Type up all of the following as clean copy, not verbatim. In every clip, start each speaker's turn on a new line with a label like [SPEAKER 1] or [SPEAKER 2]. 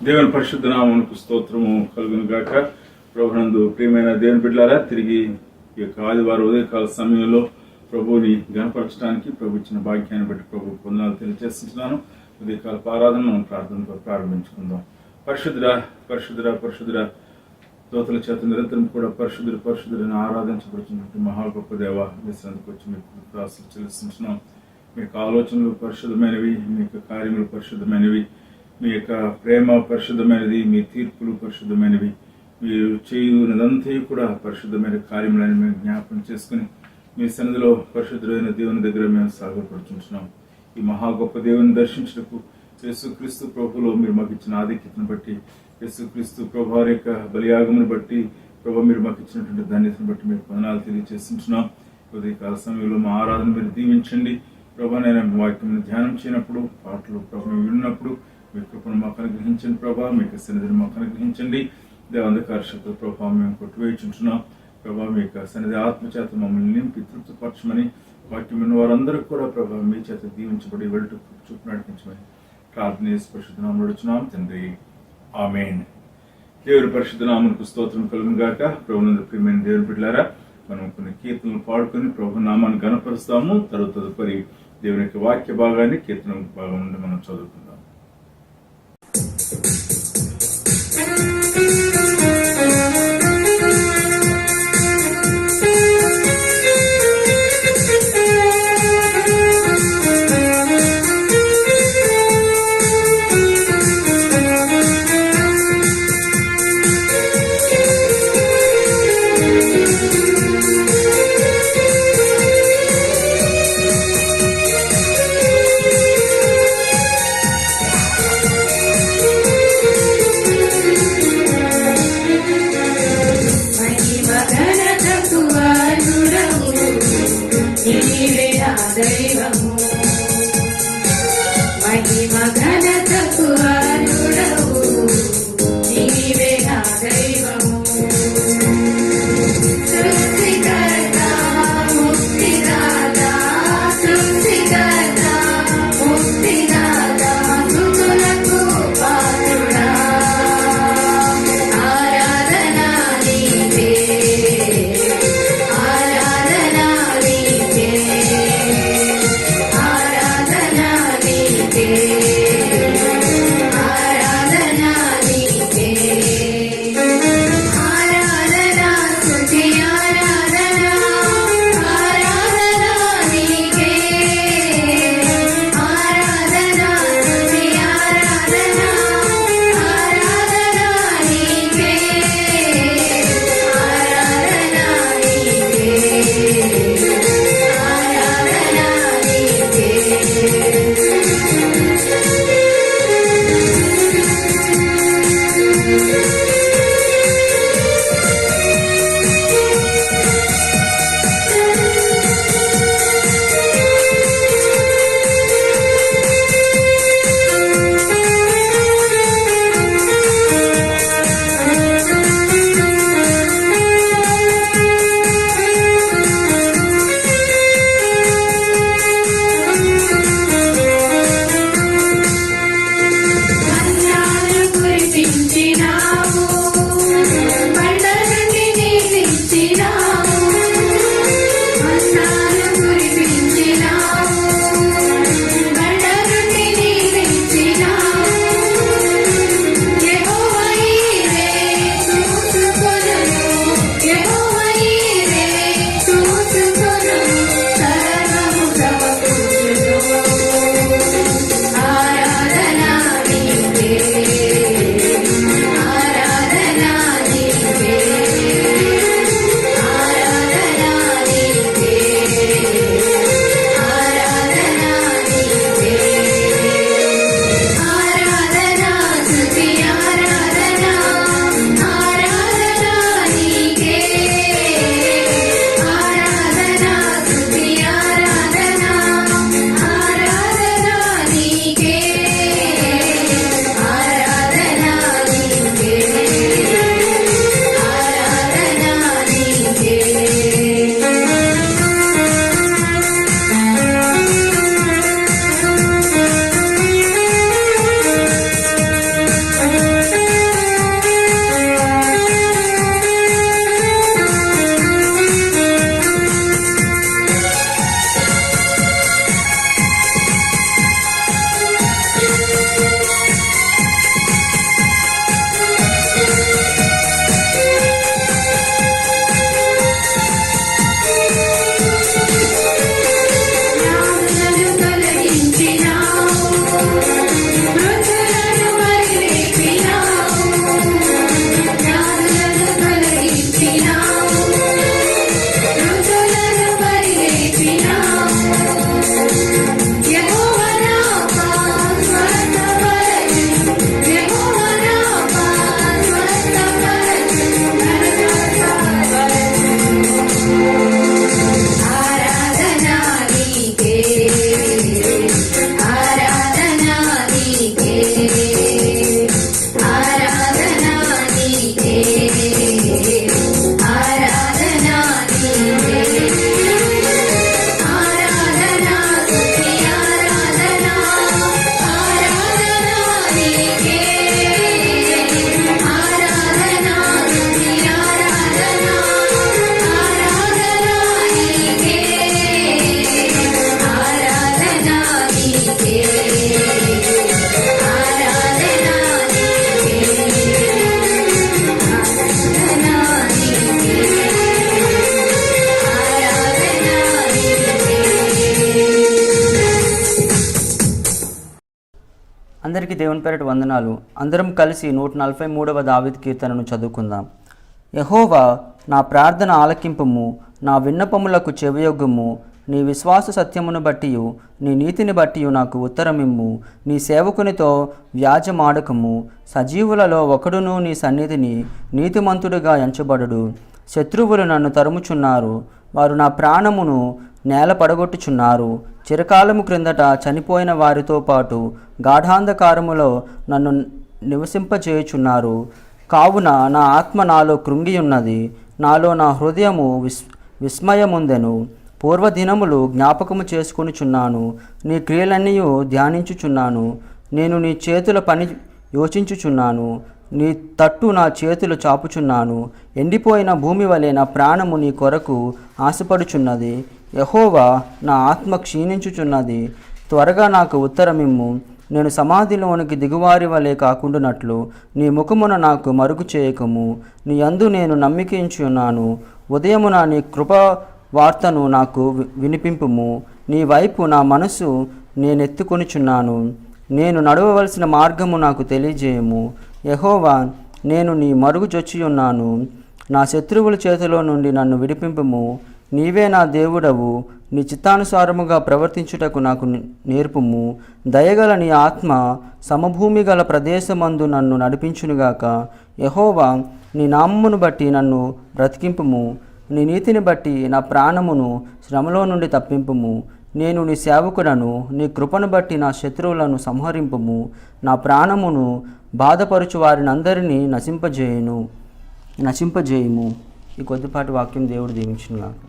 [SPEAKER 1] దేవుని పరిశుద్ధ నామమునకు స్తోత్రము కలుగును గాక. ప్రభునందు ప్రియమైన దేవుని బిడ్డలారా, తిరిగి ఈ యొక్క ఆదివారం ఉదయకాల సమయంలో ప్రభువుని గణపరచడానికి ప్రభు ఇచ్చిన భాగ్యాన్ని బట్టి ప్రభు వందనాలు తెలియజేస్తున్నాను. ఉదయకాల ఆరాధన మనం ప్రార్థనతో ప్రారంభించుకుందాం. పరిశుద్ధుడా పరిశుద్ధుడా పరిశుద్ధుడా, దోతల చేత నిరంతరం కూడా పరిశుద్ధుడిని ఆరాధించబడుతున్నట్టు మహా గొప్ప దేవ, విశ్రాంతికి వచ్చి మీకు కృతజ్ఞతలు చెల్లిస్తున్నాం. మీ యొక్క ఆలోచనలు పరిశుద్ధమైనవి, మీ యొక్క కార్యములు పరిశుద్ధమైనవి, మీ యొక్క ప్రేమ పరిశుద్ధమైనది, మీ తీర్పులు పరిశుద్ధమైనవి, మీరు చేయునదంతా కూడా పరిశుద్ధమైన కార్యములని మేము జ్ఞాపకం చేసుకుని మీ సన్నిధిలో పరిశుద్ధుడైన దేవుని దగ్గర మేము సాగపడుతుంటున్నాం. ఈ మహా గొప్ప దేవుని దర్శించుటకు యేసుక్రీస్తు ప్రభులో మీరు మాకు ఇచ్చిన ఆధిక్యతను బట్టి, యేసుక్రీస్తు ప్రభు వారి యొక్క బలియాగమును బట్టి, ప్రభు మీరు మాకు ఇచ్చినటువంటి ధన్యతను బట్టి మీకు వందనాలు తెలియజేస్తుంటున్నాం. ఉదయకాల సమయంలో మా ఆరాధన మీరు దీవించండి. ప్రభు నేను వాక్యం ధ్యానం చేయనప్పుడు, పాటలు ప్రభు విన్నప్పుడు మీ కృపను మాకు అనుగ్రహించండి. ప్రభా మీకు సన్నిధిని మాకు అనుగ్రహించండి. దేవంధకార శక్తుల ప్రభావం మేము కొట్టివేయించుంటున్నాం. ప్రభావ మీ యొక్క సన్నిధి ఆత్మచేత మమ్మల్ని నింపి తృప్తిపరచమని, వాక్యం విన్న వారందరూ కూడా ప్రభావ మీ చేత దీవించబడి వెళ్ళి చూపు నడిపించమని ప్రార్థన పరిశుద్ధ నామములో అడుగుచున్నాం తండ్రి, ఆమేన్. దేవుని పరిశుద్ధ నామమునకు స్తోత్రం కలుగును గాక. ప్రభునందు ప్రియమైన దేవుని బిడ్డలారా, మనం కొన్ని కీర్తనలు పాడుకొని ప్రభు నామాన్ని గణపరుస్తాము. తదుపరి దేవుని యొక్క వాక్య భాగాన్ని కీర్తన భాగం నుండి మనం చదువుకుందాం.
[SPEAKER 2] అందరికీ దేవుని పేరిట వందనాలు. అందరం కలిసి 143వ దావీదు కీర్తనను చదువుకుందాం. యెహోవా, నా ప్రార్థన ఆలకింపుము, నా విన్నపములకు చెవియొగ్గుము. నీ విశ్వాస సత్యమును బట్టియు నీ నీతిని బట్టియు నాకు ఉత్తరమిమ్ము. నీ సేవకునితో వ్యాజమాడకము. సజీవులలో ఒకడును నీ సన్నిధిని నీతిమంతుడిగా ఎంచబడుడు. శత్రువులు నన్ను తరుముచున్నారు, వారు నా ప్రాణమును నేల పడగొట్టుచున్నారు. చిరకాలము క్రిందట చనిపోయిన వారితో పాటు గాఢాంధకారములో నన్ను నివసింపచేయుచున్నారు. కావున నా ఆత్మ నాలో కృంగియున్నది, నాలో నా హృదయము విస్మయముందెను. పూర్వదినములు జ్ఞాపకము చేసుకొనుచున్నాను, నీ క్రియలన్నీ ధ్యానించుచున్నాను. నేను నీ చేతుల పని యోచించుచున్నాను, నీ తట్టు నా చేతులు చాపుచున్నాను. ఎండిపోయిన భూమి వలె నా ప్రాణము నీ కొరకు ఆశపడుచున్నది. యెహోవా, నా ఆత్మ క్షీణించుచున్నది, త్వరగా నాకు ఉత్తరమిమ్ము. నేను సమాధిలోనికి దిగువారి వలె కాకుండానట్లు నీ ముఖమున నాకు మరుగు చేయకము. నీ యందు నేను నమ్మికించున్నాను. ఉదయమున నీ కృప వార్తను నాకు వినిపింపుము. నీ వైపు నా మనసు నేనెత్తుకొనుచున్నాను. నేను నడవవలసిన మార్గము నాకు తెలియజేయము. యెహోవా, నేను నీ మరుగు చొచ్చియున్నాను. నా శత్రువుల చేతిలో నుండి నన్ను విడిపింపుము. నీవే నా దేవుడవు, నీ చిత్తానుసారముగా ప్రవర్తించుటకు నాకు నేర్పుము. దయగల నీ ఆత్మ సమభూమి గల ప్రదేశమందు నన్ను నడిపించునుగాక. యెహోవా, నీ నామమును బట్టి నన్ను బ్రతికింపుము. నీ నీతిని బట్టి నా ప్రాణమును శ్రమలో నుండి తప్పింపుము. నేను నీ సేవకుడను, నీ కృపను బట్టి నా శత్రువులను సంహరింపుము. నా ప్రాణమును బాధపరుచు వారినందరినీ నశింపజేయుము. ఈ కొద్దిపాటి వాక్యం దేవుడు దీవించును గాక.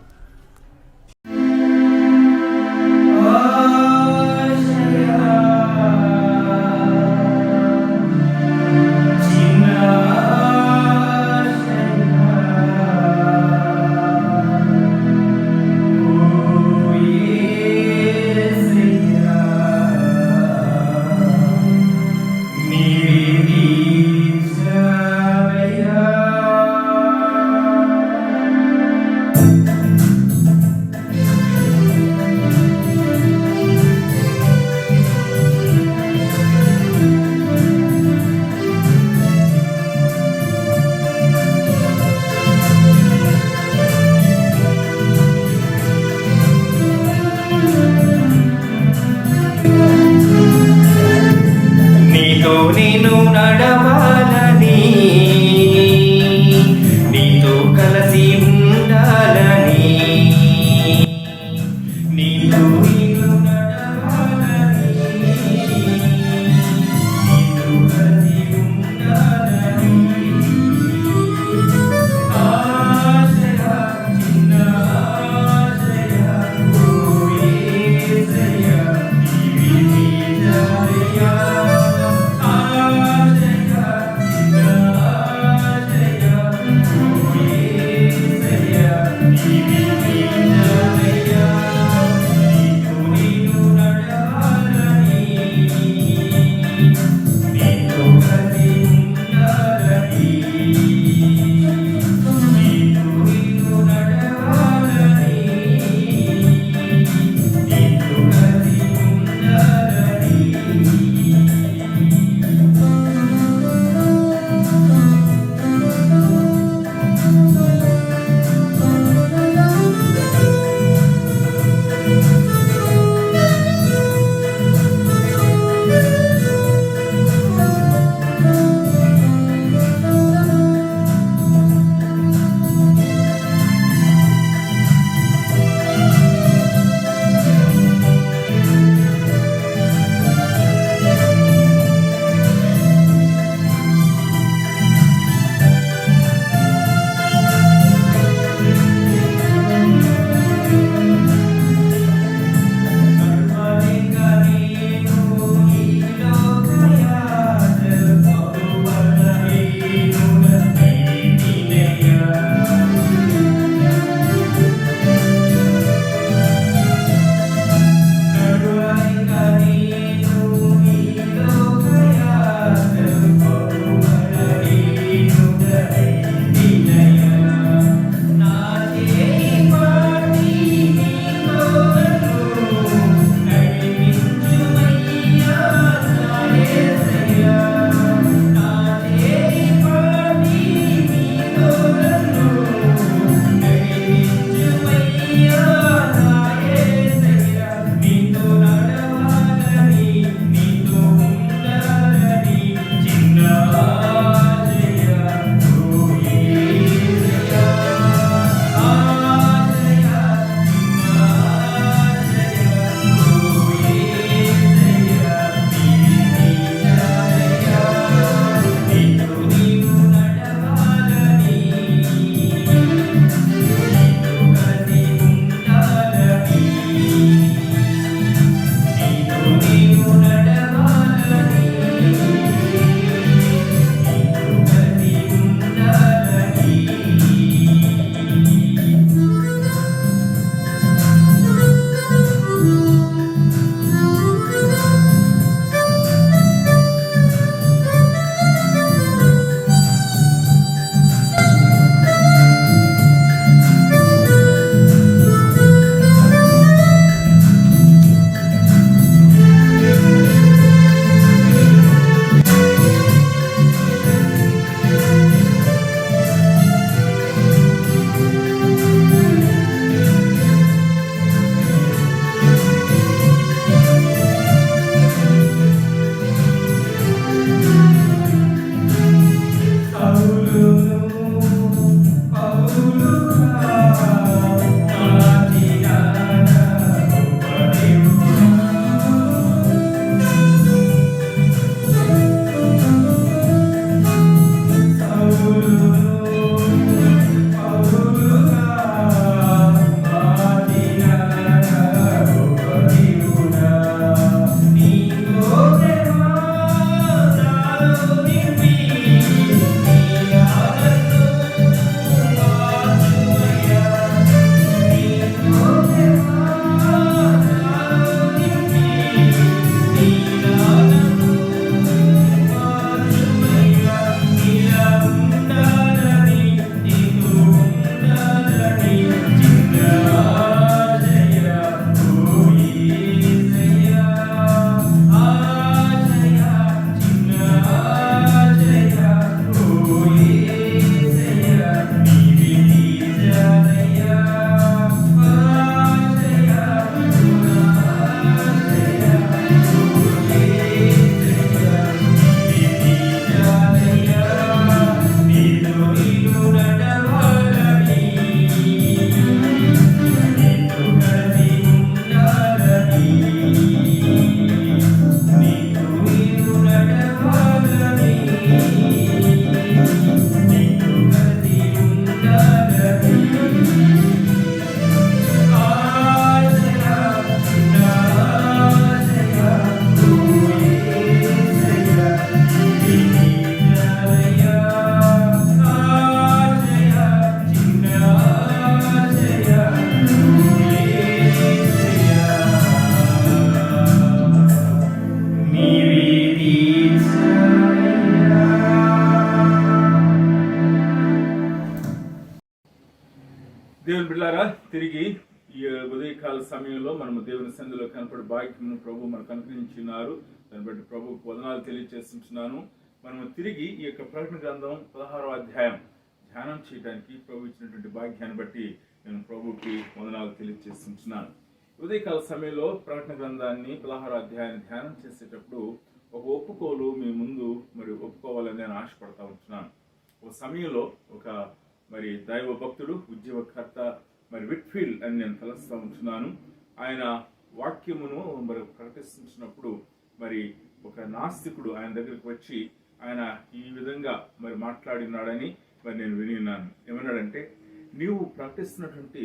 [SPEAKER 3] నేను నడవాలని, నీతో కలిసి ఉండాలని, నీతో నేను నడవాలని, నీతో కలిసి ఉండాలని. ఆశయ చిన్న ఆశయ, ఓ యేసయ్య, నీవే నిజమయ్యా.
[SPEAKER 1] దేవుని బిడ్డలారా, తిరిగి ఈ ఉదయకాల సమయంలో మనము దేవుని సన్నిధిలో కనపడే భాగ్యమును ప్రభు మనకు అనుగ్రహించున్నారు. దాన్ని బట్టి ప్రభుకు వదనాలు తెలియజేస్తున్నాను. మనము తిరిగి ఈ యొక్క ప్రకటన గ్రంథం 16వ అధ్యాయం ధ్యానం చేయడానికి ప్రభు ఇచ్చినటువంటి భాగ్యాన్ని బట్టి నేను ప్రభుకి వదనాలు తెలియజేస్తున్నాను. ఉదయకాల సమయంలో ప్రకటన గ్రంథాన్ని 16వ అధ్యాయాన్ని ధ్యానం చేసేటప్పుడు ఒక ఒప్పుకోలు మీ ముందు మరి ఒప్పుకోవాలని నేను ఆశపడతా ఉంటున్నాను. ఒక సమయంలో ఒక మరి దైవ భక్తుడు, ఉద్యోగకర్త మరి విట్ఫీల్డ్ అని నేను తలస్తూ ఉంటున్నాను. ఆయన వాక్యమును మరి ప్రకటిస్తున్నప్పుడు మరి ఒక నాస్తికుడు ఆయన దగ్గరికి వచ్చి ఆయన ఈ విధంగా మరి మాట్లాడినాడని మరి నేను వినిన్నాను. ఏమన్నాడంటే, నీవు ప్రకటిస్తున్నటువంటి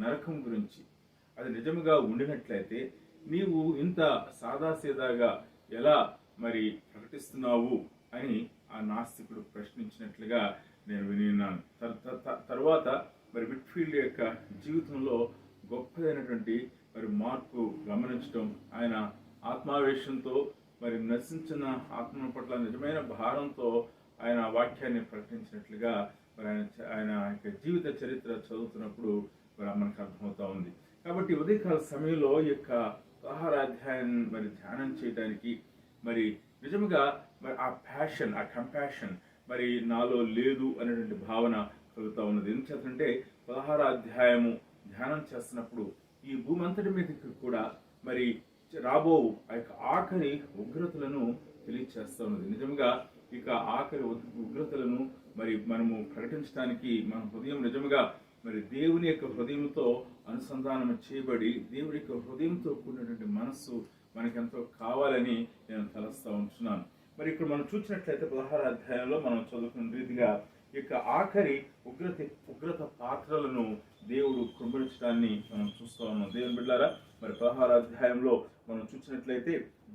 [SPEAKER 1] నరకం గురించి అది నిజముగా ఉండినట్లయితే నీవు ఇంత సాదాసీదాగా ఎలా మరి ప్రకటిస్తున్నావు అని ఆ నాస్తికుడు ప్రశ్నించినట్లుగా నేను వినిన్నాను. తర్వాత మరి విట్ఫీల్డ్ యొక్క జీవితంలో గొప్పదైనటువంటి మరి మార్పు గమనించడం, ఆయన ఆత్మావేశంతో మరి నశించిన ఆత్మ పట్ల నిజమైన భారంతో ఆయన వాక్యాన్ని ప్రకటించినట్లుగా మరి ఆయన యొక్క జీవిత చరిత్ర చదువుతున్నప్పుడు మరి మనకు అర్థమవుతా ఉంది. కాబట్టి ఉదయకాల సమయంలో ఈ యొక్క 16వ అధ్యాయాన్ని మరి ధ్యానం చేయడానికి మరి నిజంగా మరి ఆ ప్యాషన్, ఆ కంపాషన్ మరి నాలో లేదు అనేటువంటి భావన కలుగుతూ ఉన్నది. ఎందుకంటే 16వ అధ్యాయము ధ్యానం చేస్తున్నప్పుడు ఈ భూమి అంతటి మీదకి కూడా మరి రాబో ఆ యొక్క ఆఖరి ఉగ్రతలను తెలియచేస్తూ ఉన్నది. నిజంగా ఇక ఆఖరి ఉగ్రతలను మరి మనము ప్రకటించడానికి మన హృదయం నిజంగా మరి దేవుని యొక్క హృదయంతో అనుసంధానం చేయబడి దేవుని యొక్క హృదయంతో కూడినటువంటి మనస్సు మనకెంతో కావాలని నేను తలస్తూ ఉంటున్నాను. మరి ఇక్కడ మనం చూసినట్లయితే 16వ అధ్యాయంలో మనం చదువుకున్న రీతిగా ఇక ఆఖరి ఉగ్రత పాత్రలను దేవుడు కృంభరించడాన్ని మనం చూస్తూ ఉన్నాం. దేవుని బిడ్డలారా, మరి 16వ అధ్యాయంలో మనం చూసినట్లయితే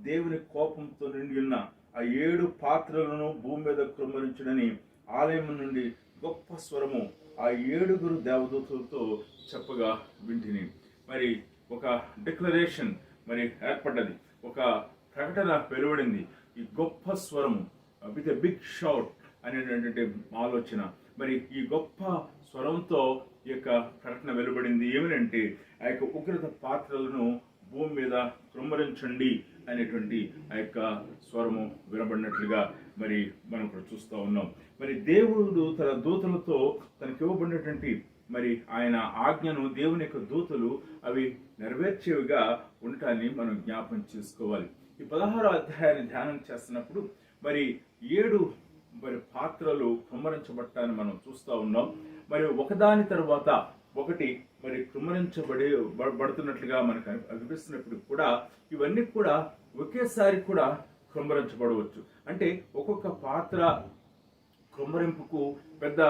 [SPEAKER 1] దేవుని కోపంతో నిండి ఉన్న ఆ 7 పాత్రలను భూమి మీద కృంభరించడని ఆలయం నుండి గొప్ప స్వరము ఆ 7 దేవదూతలతో చెప్పగా వింటిని. మరి ఒక డిక్లరేషన్ మరి ఏర్పడ్డది, ఒక ప్రకటన వెలువడింది. ఈ గొప్ప స్వరము విత్ ఎ బిగ్ షౌట్ అనేటటువంటి ఆలోచన, మరి ఈ గొప్ప స్వరంతో ఈ యొక్క ప్రకటన వెలువడింది. ఏమిటంటే, ఆ యొక్క ఉగ్రత పాత్రలను భూమి మీద కృమ్మరించండి అనేటువంటి ఆ యొక్క స్వరము వినబడినట్లుగా మరి మనం ఇక్కడ చూస్తూ ఉన్నాం. మరి దేవుడు తన దూతలతో తనకి ఇవ్వబడినటువంటి మరి ఆయన ఆజ్ఞను దేవుని యొక్క దూతలు అవి నెరవేర్చేవిగా ఉండటాన్ని మనం జ్ఞాపం చేసుకోవాలి. ఈ 16వ అధ్యాయాన్ని ధ్యానం చేస్తున్నప్పుడు మరి 7 మరి పాత్రలు కుమ్మరించబడటాన్ని మనం చూస్తూ ఉన్నాం. మరి ఒకదాని తర్వాత ఒకటి మరి కుమ్మరించబడుతున్నట్లుగా మనకు అనిపిస్తున్నప్పుడు కూడా ఇవన్నీ కూడా ఒకేసారి కూడా కుమ్మరించబడవచ్చు. అంటే ఒక్కొక్క పాత్ర కుమ్మరింపుకు పెద్ద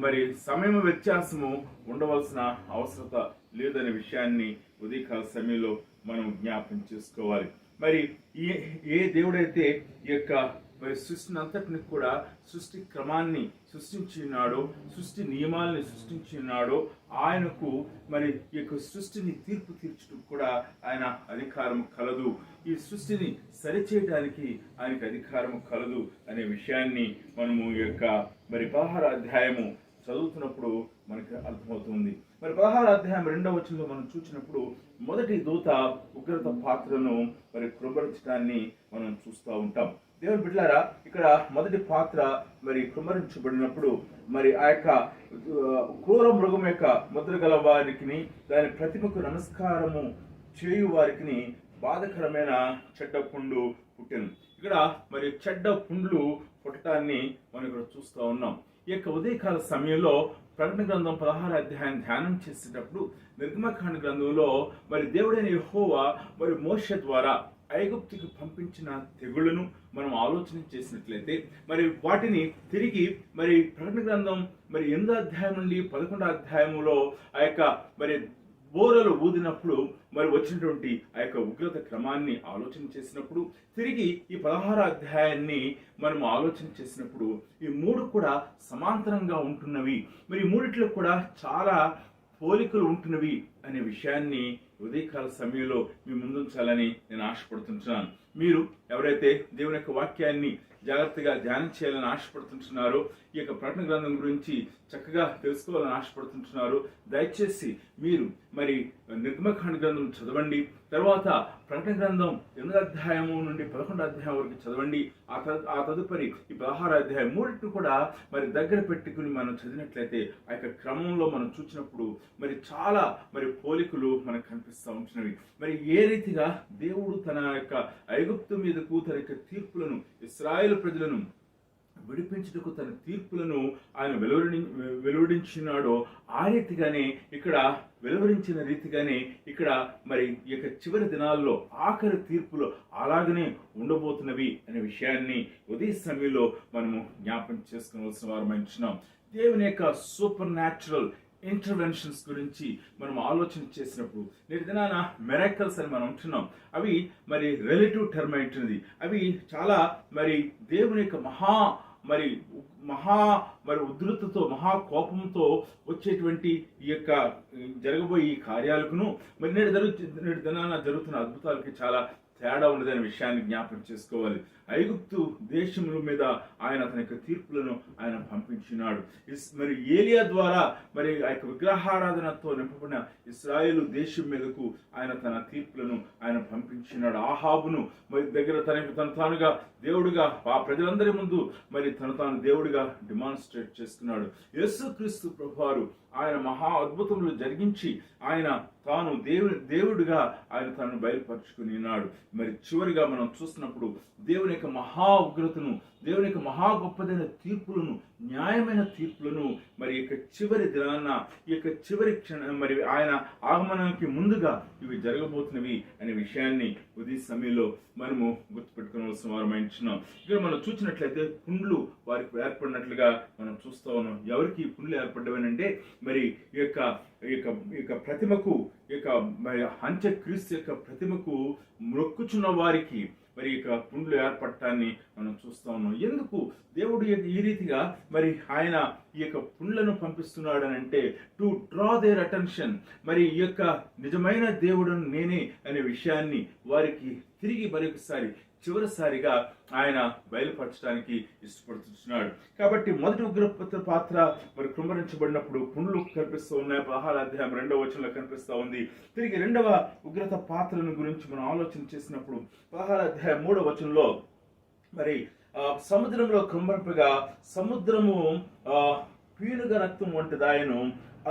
[SPEAKER 1] మరి సమయం వ్యత్యాసము ఉండవలసిన అవసరత లేదనే విషయాన్ని ఉదయకాల సమయంలో మనం జ్ఞాపం చేసుకోవాలి. మరి ఏ దేవుడైతే ఈ యొక్క మరి సృష్టిని అంతటిని కూడా సృష్టి క్రమాన్ని సృష్టించి ఉన్నాడో, సృష్టి నియమాల్ని సృష్టించి ఉన్నాడో ఆయనకు మరి ఈ యొక్క సృష్టిని తీర్పు తీర్చడం కూడా ఆయన అధికారం కలదు. ఈ సృష్టిని సరిచేయడానికి ఆయనకు అధికారం కలదు అనే విషయాన్ని మనము ఈ యొక్క మరి 16వ అధ్యాయము చదువుతున్నప్పుడు మనకి అర్థమవుతుంది. మరి 16వ అధ్యాయం 2వ వచనంలో మనం చూసినప్పుడు మొదటి దూత ఉగ్రత పాత్రను మరి కృంభరించడాన్ని మనం చూస్తూ ఉంటాం. దేవుని బిడ్డలారా, ఇక్కడ మొదటి పాత్ర మరి కృంభరించబడినప్పుడు మరి ఆ యొక్క క్రూర మృగం యొక్క ముద్ర గల వారికి, దాని ప్రతిమకు నమస్కారము చేయు వారికి బాధకరమైన చెడ్డ పుండు పుట్టెను. ఇక్కడ మరి చెడ్డ పుండ్లు పుట్టడాన్ని మనం ఇక్కడ చూస్తూ ఉన్నాం. ఈ యొక్క ఉదయకాల సమయంలో ప్రకటన గ్రంథం 16వ అధ్యాయం ధ్యానం చేసేటప్పుడు నిర్గమకాండ గ్రంథంలో మరి దేవుడైన యెహోవా మరి మోషే ద్వారా ఐగుప్తుకి పంపించిన తెగుళ్లను మనం ఆలోచన చేసినట్లయితే మరి వాటిని తిరిగి మరి ప్రకటన గ్రంథం మరి 8వ అధ్యాయం నుండి 11వ అధ్యాయంలో ఆ యొక్క మరి బోరలు ఊదినప్పుడు మరి వచ్చినటువంటి ఆ యొక్క ఉగ్రత క్రమాన్ని ఆలోచన చేసినప్పుడు, తిరిగి ఈ 16వ అధ్యాయాన్ని మనం ఆలోచన చేసినప్పుడు ఈ మూడు కూడా సమాంతరంగా ఉంటున్నవి, మరి ఈ మూడిట్లో కూడా చాలా పోలికలు ఉంటున్నవి అనే విషయాన్ని ఉదయకాల సమయంలో మీ ముందుంచాలని నేను ఆశపడుతుంటున్నాను. మీరు ఎవరైతే దేవుని యొక్క వాక్యాన్ని జాగ్రత్తగా ధ్యానం చేయాలని ఆశపడుతుంటున్నారో, ఈ యొక్క ప్రకటన గ్రంథం గురించి చక్కగా తెలుసుకోవాలని ఆశపడుతుంటున్నారో, దయచేసి మీరు మరి నిర్గమకాండ గ్రంథం చదవండి. తర్వాత ప్రకటన గ్రంథం 8వ అధ్యాయము నుండి 11వ అధ్యాయం వరకు చదవండి. ఆ తదుపరి ఈ 16వ అధ్యాయం మూడింటిని కూడా మరి దగ్గర పెట్టుకుని మనం చదివినట్లయితే ఆ యొక్క క్రమంలో మనం చూసినప్పుడు మరి చాలా మరి పోలికలు మనకు కనిపిస్తూ ఉంటున్నవి. మరి ఏ రీతిగా దేవుడు తన యొక్క ఐగుప్తు మీదకు తన యొక్క తీర్పులను, ఇశ్రాయేలు ప్రజలను విడిపించుటకు తన తీర్పులను ఆయన వెలువడించినాడో ఆ రీతిగానే ఇక్కడ వెలువరించిన రీతిగానే ఇక్కడ మరి ఈ యొక్క చివరి దినాల్లో ఆఖరి తీర్పులు అలాగనే ఉండబోతున్నవి అనే విషయాన్ని ఉదయ సమయంలో మనము జ్ఞాపకం చేసుకోవాల్సిన వారమైనాం. దేవుని యొక్క సూపర్ న్యాచురల్ ఇంటర్వెన్షన్స్ గురించి మనం ఆలోచన చేసినప్పుడు నేటి దినాన మిరాకిల్స్ అని మనం ఉంటున్నాం. అవి మరి రిలేటివ్ టర్మ్ ఏంటిది, అవి చాలా మరి దేవుని యొక్క మరి ఉధృతతో మహా కోపంతో వచ్చేటువంటి ఈ యొక్క జరగబోయే ఈ కార్యాలకును మరి నేటి దినాన జరుగుతున్న అద్భుతాలకి చాలా తేడా ఉండదనే విషయాన్ని జ్ఞాపకం చేసుకోవాలి. ఐగుప్తు దేశముల మీద ఆయన తన యొక్క తీర్పులను ఆయన పంపించినాడు. మరి ఏలియా ద్వారా మరి ఆ యొక్క విగ్రహారాధనతో నింపబడిన ఇశ్రాయేలు దేశం మీదకు ఆయన తన తీర్పులను ఆయన పంపించినాడు. ఆహాబును మరి దగ్గర తను తానుగా దేవుడిగా ఆ ప్రజలందరి ముందు మరి తాను దేవుడిగా డిమాన్స్ట్రేట్ చేసుకున్నాడు. యేసుక్రీస్తు ప్రభువారు ఆయన మహా అద్భుతములు జరిగించి ఆయన తాను దేవుడిగా ఆయన తాను బయలుపరుచుకుని ఉన్నాడు. మరి చివరిగా మనం చూస్తున్నప్పుడు దేవుని యొక్క మహా ఉగ్రతను, దేవుని యొక్క మహా గొప్పదైన తీర్పులను, న్యాయమైన తీర్పులను మరి యొక్క చివరి దినాన ఈ యొక్క చివరి మరి ఆయన ఆగమనానికి ముందుగా ఇవి జరగబోతున్నవి అనే విషయాన్ని ఉదయ సమయంలో మనము గుర్తుపెట్టుకోవాల్సిన వారమైంటున్నాం. ఇక్కడ మనం చూసినట్లయితే పుండ్లు వారికి ఏర్పడినట్లుగా మనం చూస్తూ ఉన్నాం. ఎవరికి ఈ పుండ్లు ఏర్పడ్డవనంటే మరి ఈ యొక్క ప్రతిమకు, ఈ యొక్క మరి అంత్యక్రీస్తు యొక్క ప్రతిమకు మొక్కుచున్న వారికి మరి ఇక పుండ్లు ఏర్పడటాన్ని మనం చూస్తా ఉన్నాం. ఎందుకు దేవుడు ఈ రీతిగా మరి ఆయన ఈ యొక్క పుండ్లను పంపిస్తున్నాడు అని అంటే టు డ్రా దేర్ అటెన్షన్, మరి ఈ యొక్క నిజమైన దేవుడు నేనే అనే విషయాన్ని వారికి తిరిగి మరొకసారి చివరిసారిగా ఆయన బయలుపరచడానికి ఇష్టపడుతున్నాడు. కాబట్టి మొదటి ఉగ్రత పాత్ర మరి కృంభరించబడినప్పుడు పుండ్లు కనిపిస్తూ ఉన్నాయి. 16వ అధ్యాయం 2వ వచనంలో కనిపిస్తూ ఉంది. తిరిగి రెండవ ఉగ్రత పాత్రల గురించి మనం ఆలోచన చేసినప్పుడు 16వ అధ్యాయం 3వ వచనంలో మరి సముద్రంలో కృంభరింపగా సముద్రము పీనుగ రక్తం వంటిదాయను,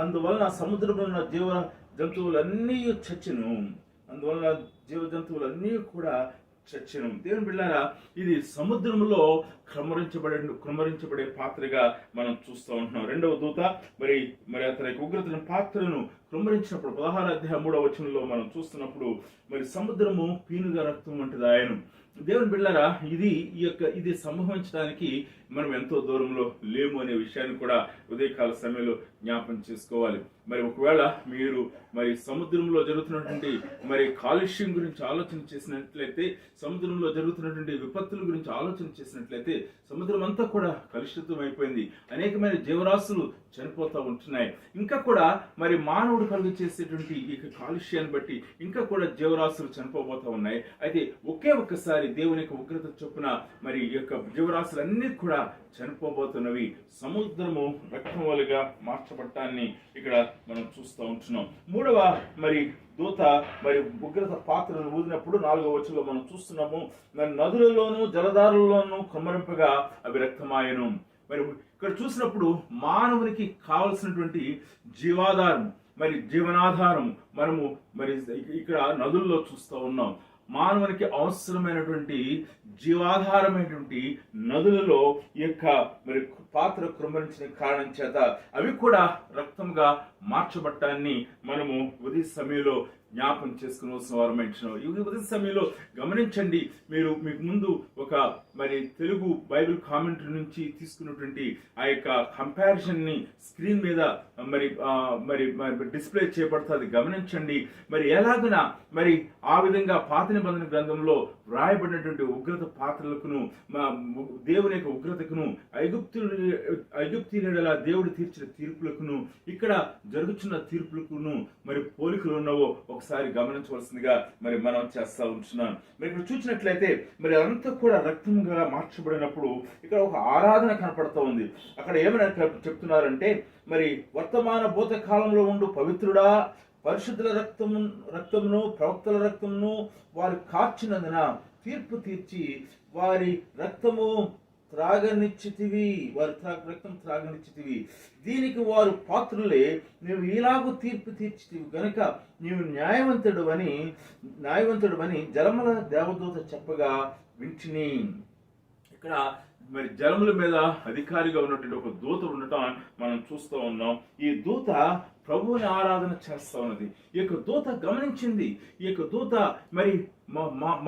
[SPEAKER 1] అందువలన సముద్రంలో ఉన్న జీవ జంతువులన్నీ చచ్చెను. అందువలన జీవ జంతువులన్నీ కూడా చచ్చెను. దేవుని బిడ్డలారా, ఇది సముద్రంలో కృమ్మరించబడే పాత్రగా మనం చూస్తూ ఉంటున్నాం. రెండవ దూత మరి అతని ఉగ్రత పాత్రను కృమ్మరించినప్పుడు 16వ అధ్యాయం 3వ వచనంలో మనం చూస్తున్నప్పుడు మరి సముద్రము పీనుగా రక్తం వంటిది ఆయను. దేవుని బిడ్డలారా, ఇది సంభవించడానికి మనం ఎంతో దూరంలో లేము అనే విషయాన్ని కూడా ఉదయకాల సమయంలో జ్ఞాపం చేసుకోవాలి. మరి ఒకవేళ మీరు మరి సముద్రంలో జరుగుతున్నటువంటి మరి కాలుష్యం గురించి ఆలోచన చేసినట్లయితే, సముద్రంలో జరుగుతున్నటువంటి విపత్తుల గురించి ఆలోచన చేసినట్లయితే, సముద్రం అంతా కూడా కలుషితం అయిపోయింది. అనేకమైన జీవరాశులు చనిపోతూ ఉంటున్నాయి. ఇంకా కూడా మరి మానవుడు కలుగు చేసేటువంటి ఈ కాలుష్యాన్ని బట్టి ఇంకా కూడా జీవరాశులు చనిపోబోతూ ఉన్నాయి. అయితే ఒక్కసారి దేవుని యొక్క ఉగ్రత చొప్పున మరి ఈ యొక్క జీవరాశులన్నీ కూడా చనిపోబోతున్నవి. సముద్రము రక్తం వలెగా మార్చబట్టాన్ని ఇక్కడ మనం చూస్తూ ఉంటున్నాం. మూడవ మరి దూత మరి ఉగ్రత పాత్రను ఊదినప్పుడు 4వ వచనంలో మనం చూస్తున్నాము, నదులలోను జలధారులలోను కుమ్మరింపగా అవి రక్తమాయను. మరి ఇక్కడ చూసినప్పుడు మానవునికి కావలసినటువంటి జీవాధారం మరి జీవనాధారం మనము మరి ఇక్కడ నదుల్లో చూస్తూ ఉన్నాం. మానవునికి అవసరమైనటువంటి జీవాధారమైనటువంటి నదులలో ఈ యొక్క మరి పాత్ర కృమ్మరించిన కారణం చేత అవి కూడా రక్తంగా మార్చబట్టాన్ని మనము ఉదయ సమయంలో జ్ఞాపం చేసుకునవలసిన వారమైంటున్నాం. ఈ ఉదయ సమయంలో గమనించండి, మీకు ముందు ఒక మరి తెలుగు బైబిల్ కామెంటరీ నుంచి తీసుకున్నటువంటి ఆ యొక్క కంపారిజన్ ని స్క్రీన్ మీద మరి డిస్ప్లే చేయబడుతుంది. గమనించండి, మరి ఎలాగున మరి ఆ విధంగా పాత నిబంధన గ్రంథంలో వ్రాయబడినటువంటి ఉగ్రత పాత్రలకును దేవుని యొక్క ఉగ్రతకును ఐగుప్తీయుల దేవుడు తీర్చిన తీర్పులకును ఇక్కడ జరుగుతున్న తీర్పులకును మరి పోలికలు ఉన్నవో ఒకసారి గమనించవలసిందిగా మరి మనం చేస్తా ఉంటున్నాను. మరి ఇక్కడ చూసినట్లయితే మరి అంతా కూడా రక్తంగా మార్చబడినప్పుడు ఇక్కడ ఒక ఆరాధన కనపడుతూ ఉంది. అక్కడ ఏమైనా చెప్తున్నారంటే, మరి వర్తమాన భూత కాలంలో ఉండు పవిత్రుడా, పరిశుద్ధుల రక్తమును ప్రవక్తల రక్తమును వారు కార్చినందున తీర్పు తీర్చి వారి రక్తము త్రాగనిచ్చితివి, రక్తం త్రాగనిచ్చితివి, దీనికి వారు పాత్రులే, నువ్వు ఇలాగూ తీర్పు తీర్చితివి గనుక నీవు న్యాయవంతుడు అని జలముల దేవదూత చెప్పగా వింటిని. ఇక్కడ మరి జలముల మీద అధికారిగా ఉన్నటువంటి ఒక దూత ఉండటం మనం చూస్తూ ఉన్నాం. ఈ దూత ప్రభువుని ఆరాధన చేస్తా ఉన్నది. ఈ యొక్క దూత గమనించింది, ఈ యొక్క దూత మరి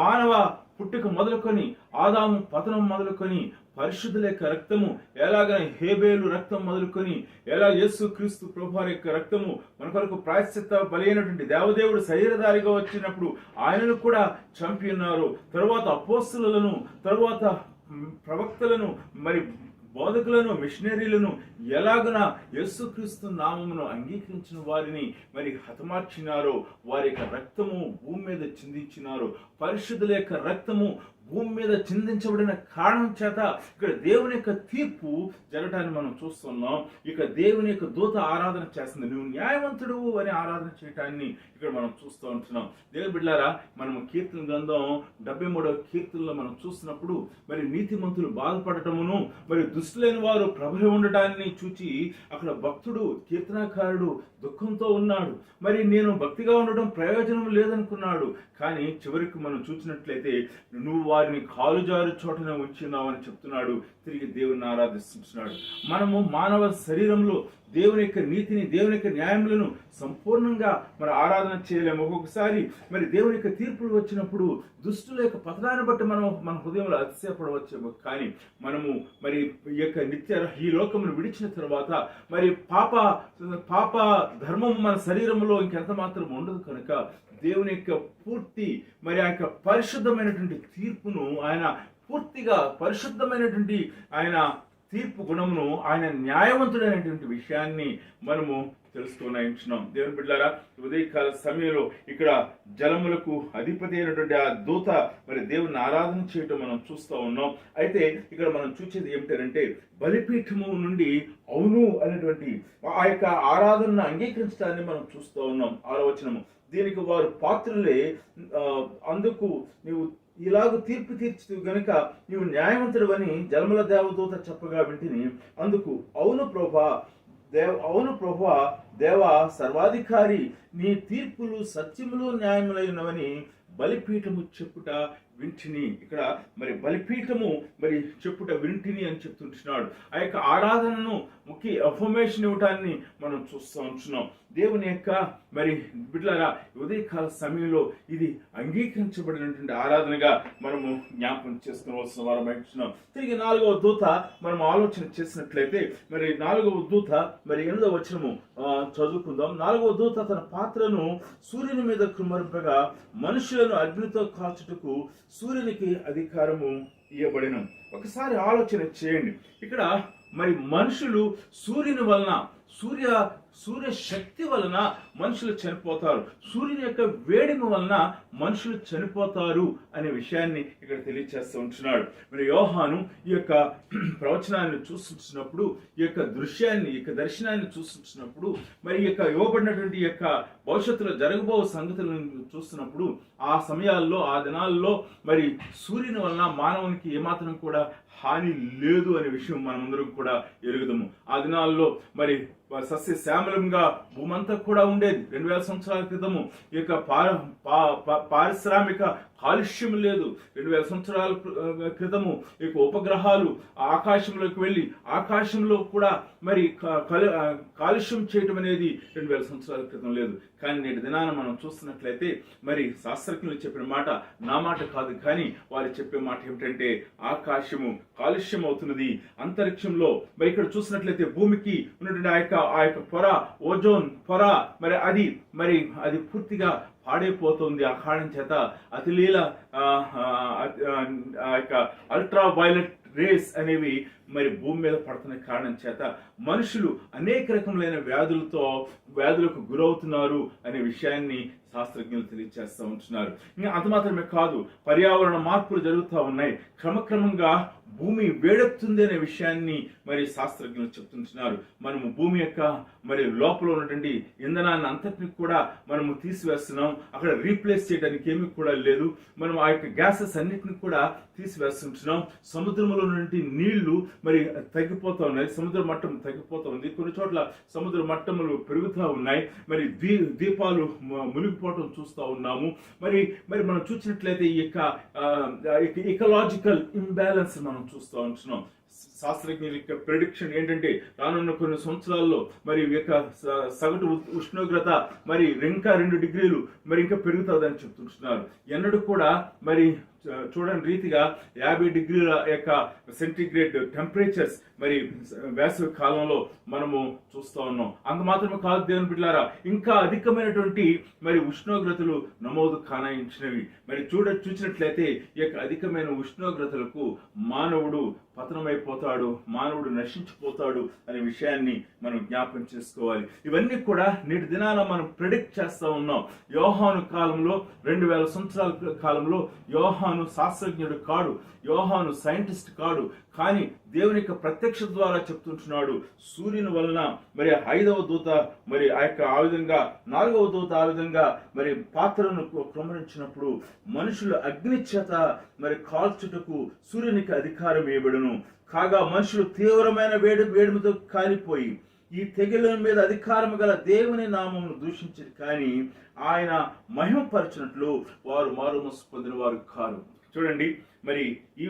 [SPEAKER 1] మానవ పుట్టుక మొదలుకొని ఆదాము పతనం మొదలుకొని పరిశుద్ధుల యొక్క రక్తము ఎలాగని హేబేలు రక్తం మొదలుకొని ఎలా యేసు క్రీస్తు ప్రభువారి యొక్క రక్తము మన కొరకు ప్రాయశ్చిత్త బలైనటువంటి దేవదేవుడు శరీరధారిగా వచ్చినప్పుడు ఆయనను కూడా చంపి ఉన్నారు. తరువాత అపోస్తలులను, తరువాత ప్రవక్తలను, మరి బోధకులను, మిషనరీలను ఎలాగున యేసుక్రీస్తు నామమును అంగీకరించిన వారిని మరి హతమార్చినారో వారి యొక్క రక్తము భూమి మీద చిందించినారు. పరిశుద్ధుల యొక్క రక్తము భూమి మీద చిందించబడిన కారణం చేత ఇక్కడ దేవుని యొక్క తీర్పు జరగటాన్ని మనం చూస్తున్నాం. ఇక దేవుని యొక్క దూత ఆరాధన చేస్తుంది, నువ్వు న్యాయవంతుడు అని ఆరాధన చేయటాన్ని ఇక్కడ మనం చూస్తూ ఉంటున్నాం. దేవుని బిడ్డలారా, మనము కీర్తన గ్రంథం 73వ కీర్తనలో మనం చూస్తున్నప్పుడు మరి నీతిమంతులు బాధపడటమును మరి దుష్టులైన వారు ప్రభలు ఉండటాన్ని చూచి అక్కడ భక్తుడు కీర్తనాకారుడు దుఃఖంతో ఉన్నాడు. మరి నేను భక్తిగా ఉండడం ప్రయోజనం లేదనుకున్నాడు. కానీ చివరికి మనం చూసినట్లయితే నువ్వు వారిని కాలుజారు చోటనే ఉంచున్నావు అని చెప్తున్నాడు. తిరిగి దేవుని ఆరాధిస్తున్నాడు. మనము మానవ శరీరంలో దేవుని యొక్క నీతిని, దేవుని యొక్క న్యాయములను సంపూర్ణంగా మరి ఆరాధన చేయలేము. ఒక్కొక్కసారి మరి దేవుని యొక్క తీర్పులు వచ్చినప్పుడు దుష్టుల యొక్క పతనాన్ని బట్టి మన హృదయంలో అతిశయపడవచ్చేమో. కానీ మనము మరి ఈ యొక్క ఈ లోకమును విడిచిన తర్వాత మరి పాప ధర్మం మన శరీరంలో ఇంకెంత మాత్రం ఉండదు కనుక దేవుని యొక్క పూర్తి మరి ఆ యొక్క పరిశుద్ధమైనటువంటి తీర్పును ఆయన పూర్తిగా పరిశుద్ధమైనటువంటి ఆయన తీర్పు గుణమును ఆయన న్యాయవంతుడైనటువంటి విషయాన్ని మనము తెలుసుకున్నాం. దేవుని బిడ్డలారా, ఉదయకాల సమయంలో ఇక్కడ జలములకు అధిపతి అయినటువంటి ఆ దూత మరి దేవుని ఆరాధన చేయటం మనం చూస్తూ ఉన్నాం. అయితే ఇక్కడ మనం చూసేది ఏమిటంటే బలిపీఠము నుండి అవును అనేటువంటి ఆ యొక్క ఆరాధనను అంగీకరించడాన్ని మనం చూస్తూ ఉన్నాం. 6వ వచనము, దీనికి వారు పాత్రులే, అందుకు నీవు ఇలాగూ తీర్పు తీర్చి గనుక నీవు న్యాయవంతుడు అని జలముల దేవదూత చెప్పగా వింటిని. అందుకు అవును ప్రభువా దేవా సర్వాధికారి, నీ తీర్పులు సత్యములు న్యాయములైనవని బలిపీఠము చెప్పుట వింటిని, ఇక్కడ మరి బలిపీఠము మరి చెప్పుట వింటిని అని చెప్తుంటున్నాడు. ఆ యొక్క ఆరాధనను ముఖ్య అఫర్మేషన్ ఇవ్వటాన్ని మనం చూస్తూ ఉంటున్నాం. దేవుని యొక్క మరి బిడ్డలారా ఉదయకాల సమయంలో ఇది అంగీకరించబడినటువంటి ఆరాధనగా మనము జ్ఞాపకం చేసుకోవాల్సిన వారం అంటున్నాం. తిరిగి 4వ దూత మనం ఆలోచన చేసినట్లయితే మరి 4వ దూత మరి 8వ వచనము చదువుకుందాం. 4వ దూత తన పాత్రను సూర్యుని మీద కుమ్మరింపగా మనుషులను అగ్నితో కాల్చుటకు సూర్యునికి అధికారము ఇవ్వబడిన. ఒకసారి ఆలోచన చేయండి. ఇక్కడ మరి మనుషులు సూర్యుని వలన సూర్య శక్తి వలన మనుషులు చనిపోతారు, సూర్యుని యొక్క వేడిమి వలన మనుషులు చనిపోతారు అనే విషయాన్ని ఇక్కడ తెలియచేస్తూ ఉంటున్నాడు. మరి యోహాను ఈ యొక్క ప్రవచనాన్ని చూస్తున్నప్పుడు, ఈ యొక్క దృశ్యాన్ని, ఈ యొక్క దర్శనాన్ని చూస్తున్నప్పుడు, మరి ఈ యొక్క ఇవ్వబడినటువంటి యొక్క భవిష్యత్తులో జరగబో సంగతులను చూస్తున్నప్పుడు, ఆ సమయాల్లో ఆ దినాల్లో మరి సూర్యుని వలన మానవునికి ఏమాత్రం కూడా హాని లేదు అనే విషయం మనమందరం కూడా ఎరుగుదాము. ఆ దినాల్లో మరి సస్య శ్యామలంగా భూమంతా కూడా ఉండేది. 2000 సంవత్సరాల క్రితము ఈ యొక్క పారిశ్రామిక కాలుష్యం లేదు. 2000 సంవత్సరాల క్రితము ఈ ఉపగ్రహాలు ఆకాశంలోకి వెళ్ళి ఆకాశంలో కూడా మరి కాలుష్యం చేయటం అనేది 2000 సంవత్సరాల క్రితం లేదు. కానీ నేటి దినాన మనం చూస్తున్నట్లయితే మరి శాస్త్రజ్ఞులు చెప్పిన మాట నా మాట కాదు, కానీ వారు చెప్పే మాట ఏమిటంటే ఆకాశము కాలుష్యం అవుతున్నది. అంతరిక్షంలో మరి ఇక్కడ చూసినట్లయితే భూమికి ఉన్నటువంటి ఆ యొక్క పొర, ఓజోన్ పొర మరి అది పూర్తిగా పాడైపోతుంది. ఆ కారణం చేత అతిలీల అల్ట్రా వైలెట్ రేస్ అనేవి మరి భూమి మీద పడుతున్న కారణం చేత మనుషులు అనేక రకములైన వ్యాధులకు గురవుతున్నారు అనే విషయాన్ని శాస్త్రజ్ఞులు తెలియజేస్తూ ఉంటున్నారు. ఇంకా అంత మాత్రమే కాదు, పర్యావరణ మార్పులు జరుగుతూ ఉన్నాయి. క్రమక్రమంగా భూమి వేడెక్కుతుంది అనే విషయాన్ని మరి శాస్త్రజ్ఞులు చెప్తుంటున్నారు. మనము భూమి యొక్క మరి లోపల ఉన్నటువంటి ఇంధనాన్ని అంతటిని కూడా మనము తీసివేస్తున్నాం. అక్కడ రీప్లేస్ చేయడానికి ఏమీ కూడా లేదు. మనం ఆ యొక్క గ్యాసెస్ అన్నిటిని కూడా తీసివేస్తుంటున్నాం. సముద్రంలో ఉన్నటువంటి నీళ్లు మరి తగ్గిపోతూ ఉన్నాయి. సముద్ర మట్టం తగ్గిపోతూ ఉంది. కొన్ని చోట్ల సముద్ర మట్టములు పెరుగుతూ ఉన్నాయి. మరి ద్వీపాలు మునిగిపోవటం చూస్తూ ఉన్నాము. మరి మనం చూసినట్లయితే ఈ యొక్క ఇకలాజికల్ ఇంబ్యాలెన్స్ మనం చూస్తూ ఉంటున్నాం. శాస్త్రజ్ఞుల యొక్క ప్రెడిక్షన్ ఏంటంటే రానున్న కొన్ని సంవత్సరాల్లో మరి యొక్క సగటు ఉష్ణోగ్రత మరి ఇంకా 2 డిగ్రీలు మరి ఇంకా పెరుగుతుందని చెప్తుంటున్నారు. ఎన్నడూ కూడా మరి చూడని రీతిగా 50 డిగ్రీల యొక్క సెంటిగ్రేడ్ టెంపరేచర్స్ మరి వేసవి కాలంలో మనము చూస్తూ ఉన్నాం. అంత మాత్రమే కాదు దేవుని బిడ్డలారా, ఇంకా అధికమైనటువంటి మరి ఉష్ణోగ్రతలు నమోదు కానాయించినవి. మరి చూసినట్లయితే ఈ యొక్క అధికమైన ఉష్ణోగ్రతలకు మానవుడు పతనమైపోతాడు, మానవుడు నశించిపోతాడు అనే విషయాన్ని మనం జ్ఞాపకం చేసుకోవాలి. ఇవన్నీ కూడా నేటి దినాన మనం ప్రెడిక్ట్ చేస్తూ ఉన్నాం. యోహాను కాలంలో 2000 సంవత్సరాల కాలంలో యోహాను శాస్త్రజ్ఞుడు కాడు, యోహాను సైంటిస్ట్ కాడు, కానీ దేవుని యొక్క ప్రత్యక్ష ద్వారా చెప్తుంటున్నాడు. సూర్యుని వలన మరి 5వ దూత మరి ఆ విధంగా 4వ దూత ఆ విధంగా మరి పాత్రను క్రమరించినప్పుడు మనుషులు అగ్ని చేత మరి కాల్చుటకు సూర్యునికి అధికారం ఇవ్వబడును. కాగా మనుషులు తీవ్రమైన వేడిమితో కాలిపోయి ఈ తెగుల మీద అధికారం గల దేవుని నామమును దూషించారు, కానీ ఆయన మహిమపరచినట్లు వారు మారుమనస్సు పొందిన వారు కారు. చూడండి, మరి ఈ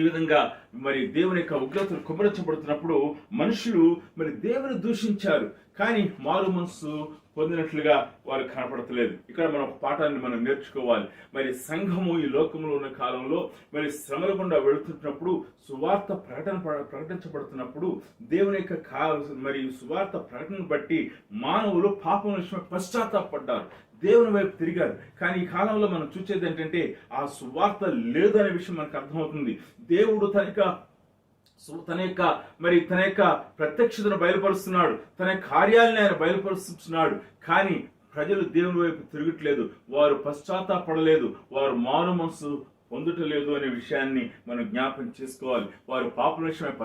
[SPEAKER 1] విధంగా మరి దేవుని యొక్క ఉగ్రతను కుమ్మరించబడుతున్నప్పుడు మనుషులు మరి దేవుని దూషించారు, కానీ మారు మనసు పొందినట్లుగా వారు కనపడతలేదు. ఇక్కడ మనం ఒక పాఠాన్ని మనం నేర్చుకోవాలి. మరి సంఘము ఈ లోకంలో ఉన్న కాలంలో మరి శ్రమల గుండా వెళుతున్నప్పుడు సువార్త ప్రకటించబడుతున్నప్పుడు దేవుని యొక్క మరి సువార్త ప్రకటన బట్టి మానవులు పాపం విషయమై పశ్చాత్తాపడ్డారు, దేవుని వైపు తిరిగారు. కానీ ఈ కాలంలో మనం చూసేది ఏంటంటే ఆ సువార్త లేదు అనే విషయం మనకు అర్థమవుతుంది. దేవుడు తన యొక్క ప్రత్యక్షతను బయలుపరుస్తున్నాడు, తన కార్యాలను ఆయన బయలుపరుస్తున్నాడు, కానీ ప్రజలు దేవుని వైపు తిరగట్లేదు, వారు పశ్చాత్తాపడలేదు, వారు మారు మనసు పొందుటలేదు అనే విషయాన్ని మనం జ్ఞాపకం చేసుకోవాలి. వారు పాపం విషయమై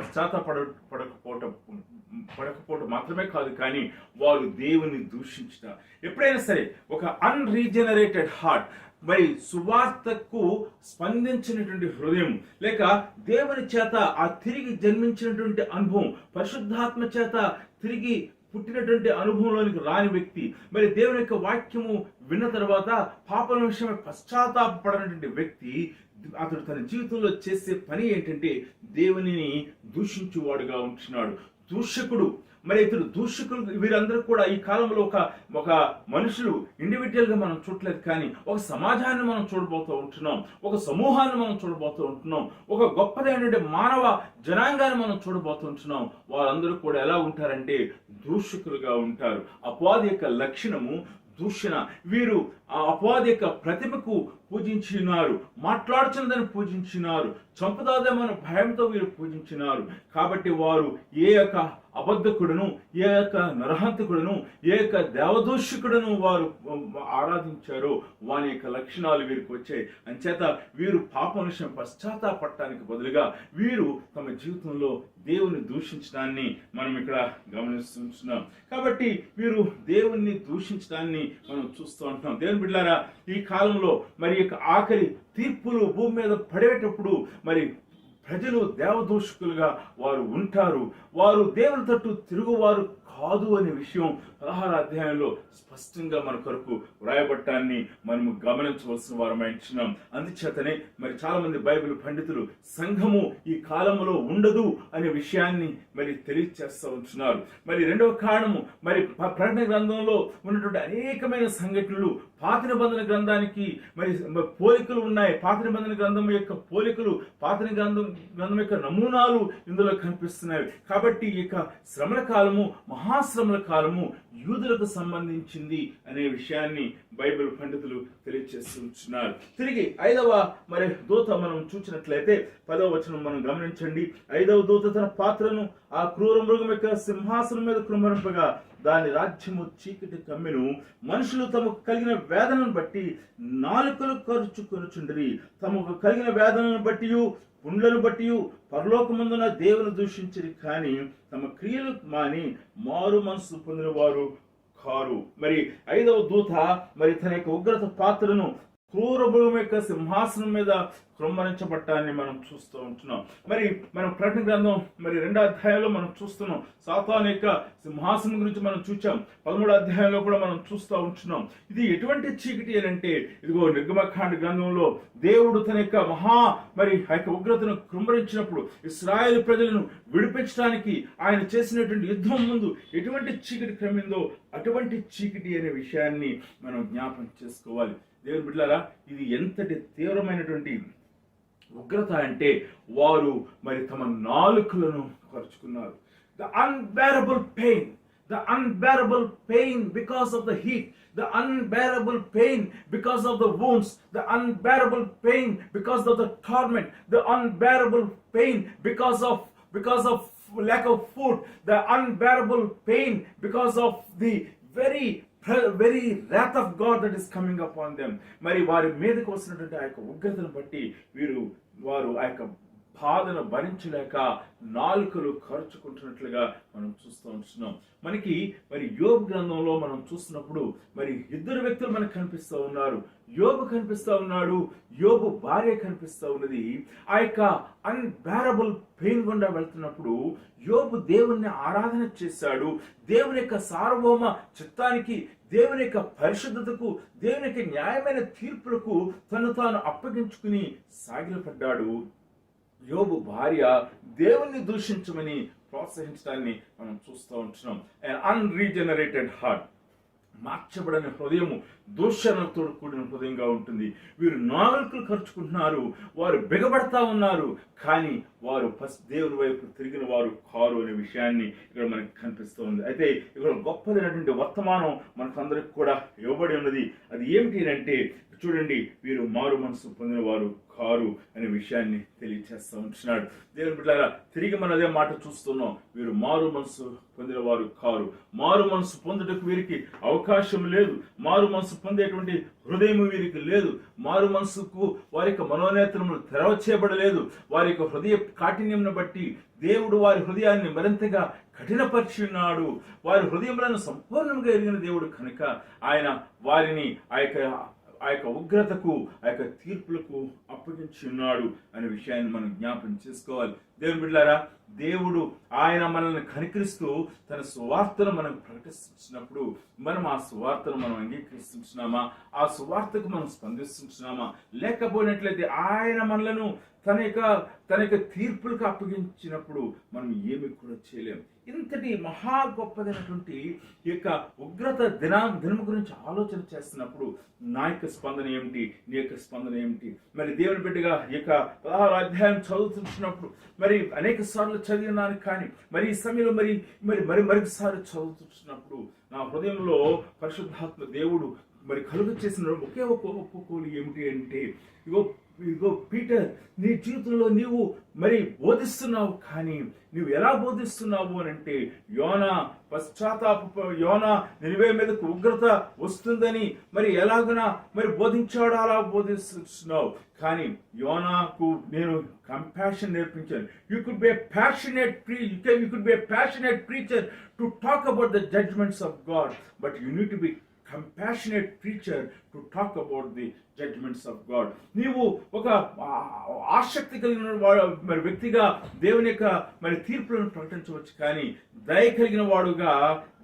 [SPEAKER 1] పడకపోవటం మాత్రమే కాదు, కానీ వారు దేవుని దూషించుట. ఎప్పుడైనా సరే ఒక అన్రీజనరేటెడ్ హార్ట్, మరి సువార్తకు స్పందించినటువంటి హృదయం, లేక దేవుని చేత ఆ తిరిగి జన్మించినటువంటి అనుభవం, పరిశుద్ధాత్మ చేత తిరిగి పుట్టినటువంటి అనుభవంలోనికి రాని వ్యక్తి, మరి దేవుని యొక్క వాక్యము విన్న తర్వాత పాపల విషయమై పశ్చాత్తాపపడినటువంటి వ్యక్తి, అతడు తన జీవితంలో చేసే పని ఏంటంటే దేవునిని దూషించువాడుగా ఉంటున్నాడు. దూషకుడు. మరి ఇతడు దూషకులు వీరందరూ కూడా ఈ కాలంలో ఒక మనుషులు ఇండివిజువల్ గా మనం చూడలేదు, కానీ ఒక సమాజాన్ని మనం చూడబోతూ ఉంటున్నాం, ఒక సమూహాన్ని మనం చూడబోతూ ఉంటున్నాం, ఒక గొప్పదైన మానవ జనాంగాన్ని మనం చూడబోతూ ఉంటున్నాం. వారందరూ కూడా ఎలా ఉంటారంటే దూషకులుగా ఉంటారు. అపవాది యొక్క లక్షణము దూషణ. వీరు ఆ అపవాది యొక్క ప్రతిభకు పూజించినారు, మాట్లాడుచున్నదని పూజించినారు, చంపుదాదేమన్న భయంతో వీరు పూజించినారు. కాబట్టి వారు ఏ యొక్క అబద్ధకుడును, ఏ యొక్క నరహంతకుడును, ఏ యొక్క దేవదూషకుడును వారు ఆరాధించారో వాని యొక్క లక్షణాలు వీరికి వచ్చాయి. అంచేత వీరు పాపం విషయం పశ్చాత్తాపడటానికి బదులుగా వీరు తమ జీవితంలో దేవుని దూషించడాన్ని మనం ఇక్కడ గమనిస్తున్నాం. కాబట్టి వీరు దేవుణ్ణి దూషించడాన్ని మనం చూస్తూ ఉంటున్నాం. దేవుని బిడ్డలారా, ఈ కాలంలో మరి యొక్క ఆఖరి తీర్పులు భూమి మీద పడేటప్పుడు మరి ప్రజలు దేవదూషకులుగా వారు ఉంటారు. వారు దేవుని తట్టు తిరుగువారు కాదు అనే విషయం 16వ అధ్యాయంలో స్పష్టంగా మన కొరకు వ్రాయబట్టాన్ని మనము గమనించవలసిన వారమై ఉంటున్నాం. అందుచేతనే మరి చాలా మంది బైబిల్ పండితులు సంఘము ఈ కాలంలో ఉండదు అనే విషయాన్ని మరి తెలియచేస్తూ ఉంటున్నారు. మరి రెండవ కారణము, మరి ప్రకటన గ్రంథంలో ఉన్నటువంటి అనేకమైన సంఘటనలు పాత నిబంధన గ్రంథానికి మరి పోలికలు ఉన్నాయి. పాత నిబంధన గ్రంథం యొక్క పోలికలు, పాత గ్రంథం యొక్క నమూనాలు ఇందులో కనిపిస్తున్నాయి. కాబట్టి ఈ యొక్క శ్రమల కాలము, మహాశ్రమల కాలము యూదులకు సంబంధించింది అనే విషయాన్ని బైబిల్ పండితులు తెలియజేస్తున్నారు. తిరిగి 5వ మరి దూత మనం చూసినట్లయితే 10వ వచనం మనం గమనించండి. 5వ దూత తన పాత్రను ఆ క్రూర మృగం యొక్క సింహాసనం మీద కృమ్మరింపగా దాని రాజ్యము చీకటి కమ్మెను. మనుషులు తమకు కలిగిన వేదనను బట్టి నాలుకలు ఖర్చుకొనుచుండిరి. తమకు కలిగిన వేదనను బట్టి, పుండ్లను బట్టి పరలోకమందున దేవుని దూషించిరి, కానీ తమ క్రియలు మాని మారు మనసు పొందిన వారు కారు. మరి 5వ దూత మరి తన యొక్క ఉగ్రత పాత్రను క్రూర మృగం యొక్క సింహాసనం మీద కృమ్మరించబట్టాన్ని మనం చూస్తూ ఉంటున్నాం. మరి మనం ప్రకటన గ్రంథం మరి 2వ అధ్యాయంలో మనం చూస్తున్నాం. సాతాను యొక్క సింహాసనం గురించి మనం చూచాం. 13వ అధ్యాయంలో కూడా మనం చూస్తూ ఉంటున్నాం. ఇది ఎటువంటి చీకటి అని అంటే, ఇదిగో నిర్గమకాండ గ్రంథంలో దేవుడు తన యొక్క మరి ఆ యొక్క ఉగ్రతను కృమ్మరించినప్పుడు ఇశ్రాయేలు ప్రజలను విడిపించడానికి ఆయన చేసినటువంటి యుద్ధం ముందు ఎటువంటి చీకటి క్రమిందో అటువంటి చీకటి అనే విషయాన్ని మనం జ్ఞాపకం చేసుకోవాలి. దేవుని బిడ్డలారా, ఇది ఎంతటి తీవ్రమైనటువంటి ఉగ్రత అంటే వారు మరి తమ నాలుకలను ఖర్చుకున్నారు. The unbearable pain because of the heat, the unbearable pain because of the wounds, the unbearable pain because of the torment, the unbearable pain because of lack of food, the unbearable pain because of the very wrath of God that is coming upon them. మరి వారి మీదకి వస్తున్నటువంటి ఆ యొక్క ఉగ్రతను బట్టి వారు ఆ యొక్క బాధను భరించలేక నాలుకలు ఖర్చుకుంటున్నట్లుగా మనం చూస్తూ ఉంటున్నాం. మనకి మరి యోబు గ్రంథంలో మనం చూస్తున్నప్పుడు మరి ఇద్దరు వ్యక్తులు మనకు కనిపిస్తూ ఉన్నారు. యోబు కనిపిస్తూ ఉన్నాడు, యోబు భార్య కనిపిస్తూ ఉన్నది. ఆ యొక్క అన్బేరబుల్ పెయిన్ గుండా వెళ్తున్నప్పుడు యోబు దేవుణ్ణి ఆరాధన చేశాడు. దేవుని యొక్క సార్వభౌమ చిత్తానికి, దేవుని యొక్క పరిశుద్ధతకు, దేవుని యొక్క న్యాయమైన తీర్పులకు తను తాను అప్పగించుకుని సాగిలపడ్డాడు. యోబు భార్య దేవుణ్ణి దూషించమని ప్రోత్సహించడాన్ని మనం చూస్తూ ఉంటున్నాం. అన్రీజనరేటెడ్ హార్ట్, మార్చబడని హృదయము దూషణతో కూడిన హృదయంగా ఉంటుంది. వీరు నాలుకలు ఖర్చుకుంటున్నారు, వారు బిగబడతా ఉన్నారు, కానీ వారు దేవుని వైపు తిరిగిన వారు కారు అనే విషయాన్ని ఇక్కడ మనకి కనిపిస్తూ ఉంది. అయితే ఇక్కడ గొప్పదైనటువంటి వర్తమానం మనకందరికి కూడా ఇవ్వబడి ఉన్నది. అది ఏమిటి అంటే, చూడండి, వీరు మారు మనసు పొందిన వారు కారు అనే విషయాన్ని తెలియచేస్తూ ఉంటున్నాడు. దేవుని బిడ్డలారా, తిరిగి మనం అదే మాట చూస్తున్నాం. వీరు మారు మనసు పొందిన వారు కారు. మారు మనసు పొందుటకు వీరికి అవకాశం లేదు. మారు మనసు పొందేటువంటి హృదయం వీరికి లేదు. మారు మనసుకు వారి యొక్క మనోనేత్రములు తెరవచేయబడలేదు. వారి యొక్క హృదయ కాఠిన్యంను బట్టి దేవుడు వారి హృదయాన్ని మరింతగా కఠినపరిచి ఉన్నాడు. వారి హృదయములను సంపూర్ణంగా ఎరిగిన దేవుడు కనుక ఆయన వారిని ఆ యొక్క ఉగ్రతకు, ఆ యొక్క తీర్పులకు అప్పగించి ఉన్నాడు అనే విషయాన్ని మనం జ్ఞాపకం చేసుకోవాలి. దేవుని బిడ్డలారా, దేవుడు ఆయన మనల్ని కనికరిస్తూ తన సువార్తను మనం ప్రకటిస్తున్నప్పుడు మనం ఆ సువార్తను మనం అంగీకరిస్తున్నామా, ఆ సువార్తకు మనం స్పందిస్తున్నామా? లేకపోయినట్లయితే ఆయన మనలను తన యొక్క తీర్పులకు అప్పగించినప్పుడు మనం ఏమి కూడా చేయలేం. ఇంతటి మహా గొప్పదైనటువంటి ఈ యొక్క ఉగ్రత దినం గురించి ఆలోచన చేస్తున్నప్పుడు నా యొక్క స్పందన ఏమిటి, నీ యొక్క స్పందన ఏమిటి? మరి దేవుని బిడ్డగా ఈ యొక్క 16వ అధ్యాయం చదువుతున్నప్పుడు మరి అనేక సార్లు చదివినాను, కానీ మరి ఈ సమయంలో మరొకసారి చదువుతున్నప్పుడు నా హృదయంలో పరిశుద్ధాత్మ దేవుడు మరి కలుగు చేసిన ఒకే ఒప్పుకోలు ఏమిటి అంటే, ఇగో పీటర్, నీ జీవితంలో నీవు మరి బోధిస్తున్నావు, కానీ నువ్వు ఎలా బోధిస్తున్నావు అని అంటే, యోనా నినివే మీదకు ఉగ్రత వస్తుందని మరి ఎలాగునా మరి బోధించాడు, అలా బోధిస్తున్నావు. కానీ యోనాకు నేను కంపాషన్ నేర్పించాను. You could be a passionate preacher to talk about the judgements of God, but you need to be compassionate preacher to talk about the judgments of God. నీవు ఒక ఆసక్తి కలిగిన మరి వ్యక్తిగా దేవుని యొక్క మరి తీర్పులను ప్రకటించవచ్చు, కానీ దయ కలిగిన వాడుగా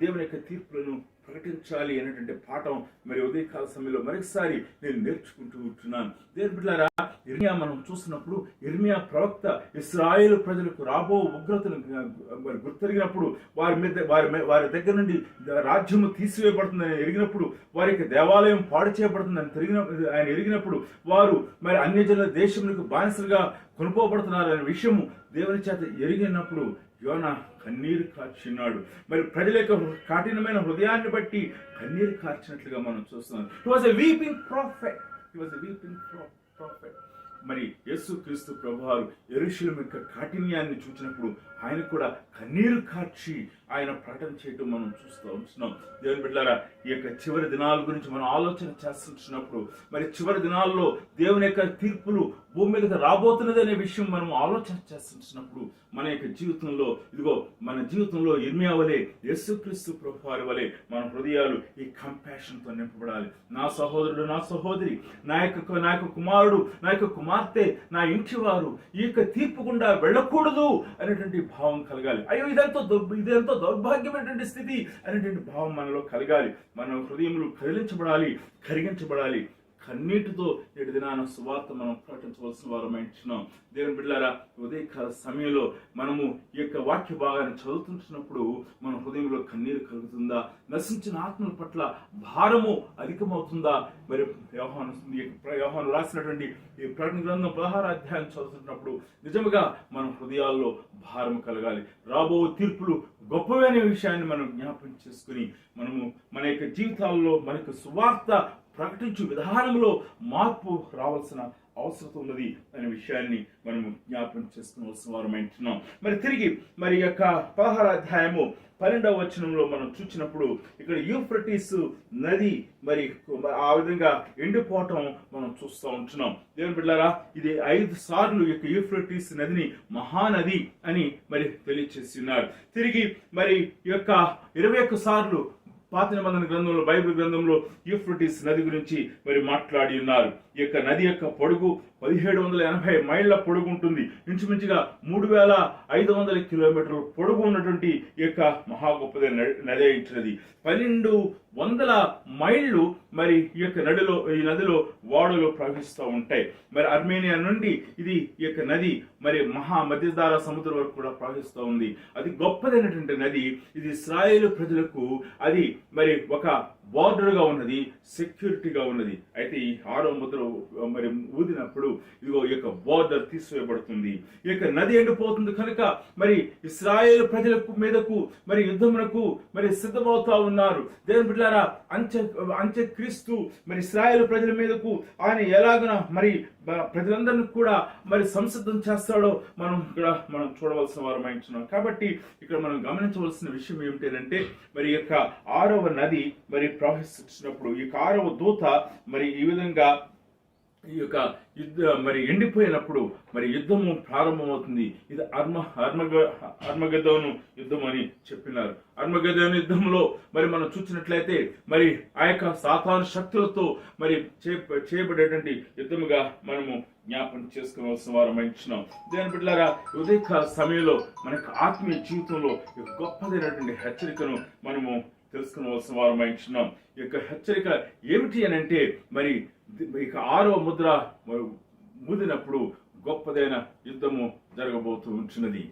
[SPEAKER 1] దేవుని యొక్క తీర్పులను ప్రకటించాలి అనేటువంటి పాఠం మరి ఉదయకాల సమయంలో మరొకసారి నేను నేర్చుకుంటూ ఉంటున్నాను. దేవుని బిడ్డలారా, ఇర్మియా మనం చూసినప్పుడు ఇర్మియా ప్రవక్త ఇశ్రాయేలు ప్రజలకు రాబో ఉగ్రతను మరి గుర్తెరిగినప్పుడు వారి దగ్గర నుండి రాజ్యము తీసివేయబడుతుందని ఎరిగినప్పుడు, వారికి దేవాలయం పాడు చేయబడుతుందని ఆయన ఎరిగినప్పుడు, వారు మరి అన్యజనుల దేశములకు బానిసలుగా కొనుక్కోబడుతున్నారనే విషయము దేవుని చేత ఎరిగినప్పుడు యోనా కన్నీరు కార్చినాడు. మరి ప్రజల యొక్క కఠినమైన హృదయాన్ని బట్టి కన్నీరు కార్చినట్లుగా మనం చూస్తున్నాం. హి వాజ్ ఎ వీపింగ్ ప్రాఫెట్. మరి యేసుక్రీస్తు ప్రభువారు యెరూషలేము యొక్క కాఠిన్యాన్ని చూసినప్పుడు ఆయన కూడా కన్నీరు కార్చి ఆయన ప్రకటన చేయటం మనం చూస్తూ ఉంటున్నాం. దేవుని బిడ్డలారా, ఈ యొక్క చివరి దినాల గురించి మనం ఆలోచన చేస్తున్నప్పుడు, మరి చివరి దినాల్లో దేవుని యొక్క తీర్పులు భూమి మీదకి రాబోతున్నది అనే విషయం మనం ఆలోచన చేస్తున్నప్పుడు మన యొక్క జీవితంలో ఇర్మియా వలె, యేసుక్రీస్తు ప్రభువారి వలె మన హృదయాలు ఈ కంపాషన్తో నింపబడాలి. నా సహోదరుడు, నా సహోదరి, నా యొక్క కుమారుడు, నా యొక్క కుమార్తె, నా ఇంటి వారు ఈ యొక్క తీర్పు గుండా వెళ్ళకూడదు అనేటువంటి భావం కలగాలి. అయ్యో, ఇదంతా దౌర్భాగ్యమైనటువంటి స్థితి అనేటువంటి భావం మనలో కలగాలి. మన హృదయములు కరిగించబడాలి. కన్నీటితో నేటి దినాన సువార్త మనం ప్రకటించవలసిన వారమై ఉంటున్నాం. దేవుని బిడ్డలారా, ఉదయకాల సమయంలో మనము ఈ యొక్క వాక్య భాగాన్ని చదువుతున్నప్పుడు మన హృదయంలో కన్నీరు కలుగుతుందా? నశించిన ఆత్మల పట్ల భారము అధికమవుతుందా? మరి యోహాను రాసినటువంటి ఈ ప్రకటన గ్రంథం 16వ అధ్యాయం చదువుతున్నప్పుడు నిజంగా మన హృదయాల్లో భారము కలగాలి. రాబో తీర్పులు గొప్పవి అనే విషయాన్ని మనం జ్ఞాపకం చేసుకుని మనము మన యొక్క జీవితాల్లో మన యొక్క సువార్త ప్రకటించు విధానంలో మార్పు రావాల్సిన అవసరం ఉన్నది అనే విషయాన్ని మనము జ్ఞాపకం చేసుకోవాల్సిన వారమైంటున్నాం. మరి తిరిగి మరి యొక్క 16వ అధ్యాయము 12వ వచనంలో మనం చూసినప్పుడు ఇక్కడ యూఫ్రటీస్ నది మరి ఆ విధంగా ఎండిపోవటం మనం చూస్తూ ఉంటున్నాం. దేవుని బిడ్డలారా, ఇది 5 సార్లు యొక్క యూఫ్రటీస్ నదిని మహానది అని మరి తెలియచేసి ఉన్నారు. తిరిగి మరి ఈ యొక్క 21 సార్లు పాత నిబంధన గ్రంథంలో, బైబిల్ గ్రంథంలో యూఫ్రటీస్ నది గురించి మరి మాట్లాడి ఉన్నారు. ఈ యొక్క నది యొక్క పొడుగు 1780 మైళ్ళ పొడుగు ఉంటుంది. ఇంచుమించుగా 3500 కిలోమీటర్ల పొడుగు ఉన్నటువంటి ఈ యొక్క మహా గొప్పదైన నది అయినది. 1200 మైళ్ళు మరి ఈ యొక్క నదిలో వాడలు ప్రవహిస్తూ ఉంటాయి. మరి అర్మేనియా నుండి ఈ యొక్క నది మరి మహా మధ్యధార సముద్రం వరకు కూడా ప్రవహిస్తూ ఉంది. అది గొప్పదైనటువంటి నది. ఇది ఇశ్రాయేలు ప్రజలకు అది మరి ఒక బార్డర్ గా ఉన్నది, సెక్యూరిటీగా ఉన్నది. అయితే ఈ 6వ ముద్ర మరి ఊదినప్పుడు ఇదిగో ఈ యొక్క బార్డర్ తీసివేయబడుతుంది. ఈ యొక్క నది ఎండిపోతుంది కనుక మరి ఇశ్రాయేలు ప్రజలకు మీదకు మరి యుద్ధమునకు మరి సిద్ధమవుతా ఉన్నారు. దేవుని బిడ్డలారా, అంత్యక్రీస్తు మరి ఇశ్రాయేలు ప్రజల మీదకు ఆయన ఎలాగన మరి ప్రజలందరినీ కూడా మరి సంసిద్ధం చేస్తాడో మనం చూడవలసిన వారమై ఉంటున్నాం. కాబట్టి ఇక్కడ మనం గమనించవలసిన విషయం ఏమిటంటే, మరి యొక్క 6వ నది మరి ప్రవహిస్తున్నప్పుడు ఈ 6వ దూత మరి ఈ విధంగా ఈ యొక్క మరి ఎండిపోయినప్పుడు మరి యుద్ధము ప్రారంభమవుతుంది. ఇది అర్మగెద్దోను యుద్ధం అని చెప్పినారు. అర్మగెద్దోను యుద్ధంలో మరి మనం చూసినట్లయితే మరి ఆ యొక్క సాతాను శక్తులతో మరి చేయబడేటువంటి యుద్ధముగా మనము జ్ఞాపకం చేసుకోవాల్సిన వారం ఇచ్చినాం. దేని బిడ్డలారా, ఉదయకాల సమయంలో మనకు ఆత్మీయ జీవితంలో గొప్పదైనటువంటి హెచ్చరికను మనము తెలుసుకోవాల్సిన వారం ఇచ్చినాం. ఈ యొక్క హెచ్చరిక ఏమిటి అని అంటే, మరి ఇక 6వ ముద్ర ముదినప్పుడు గొప్పదైన యుద్ధము జరగబోతూ ఉంటున్నది.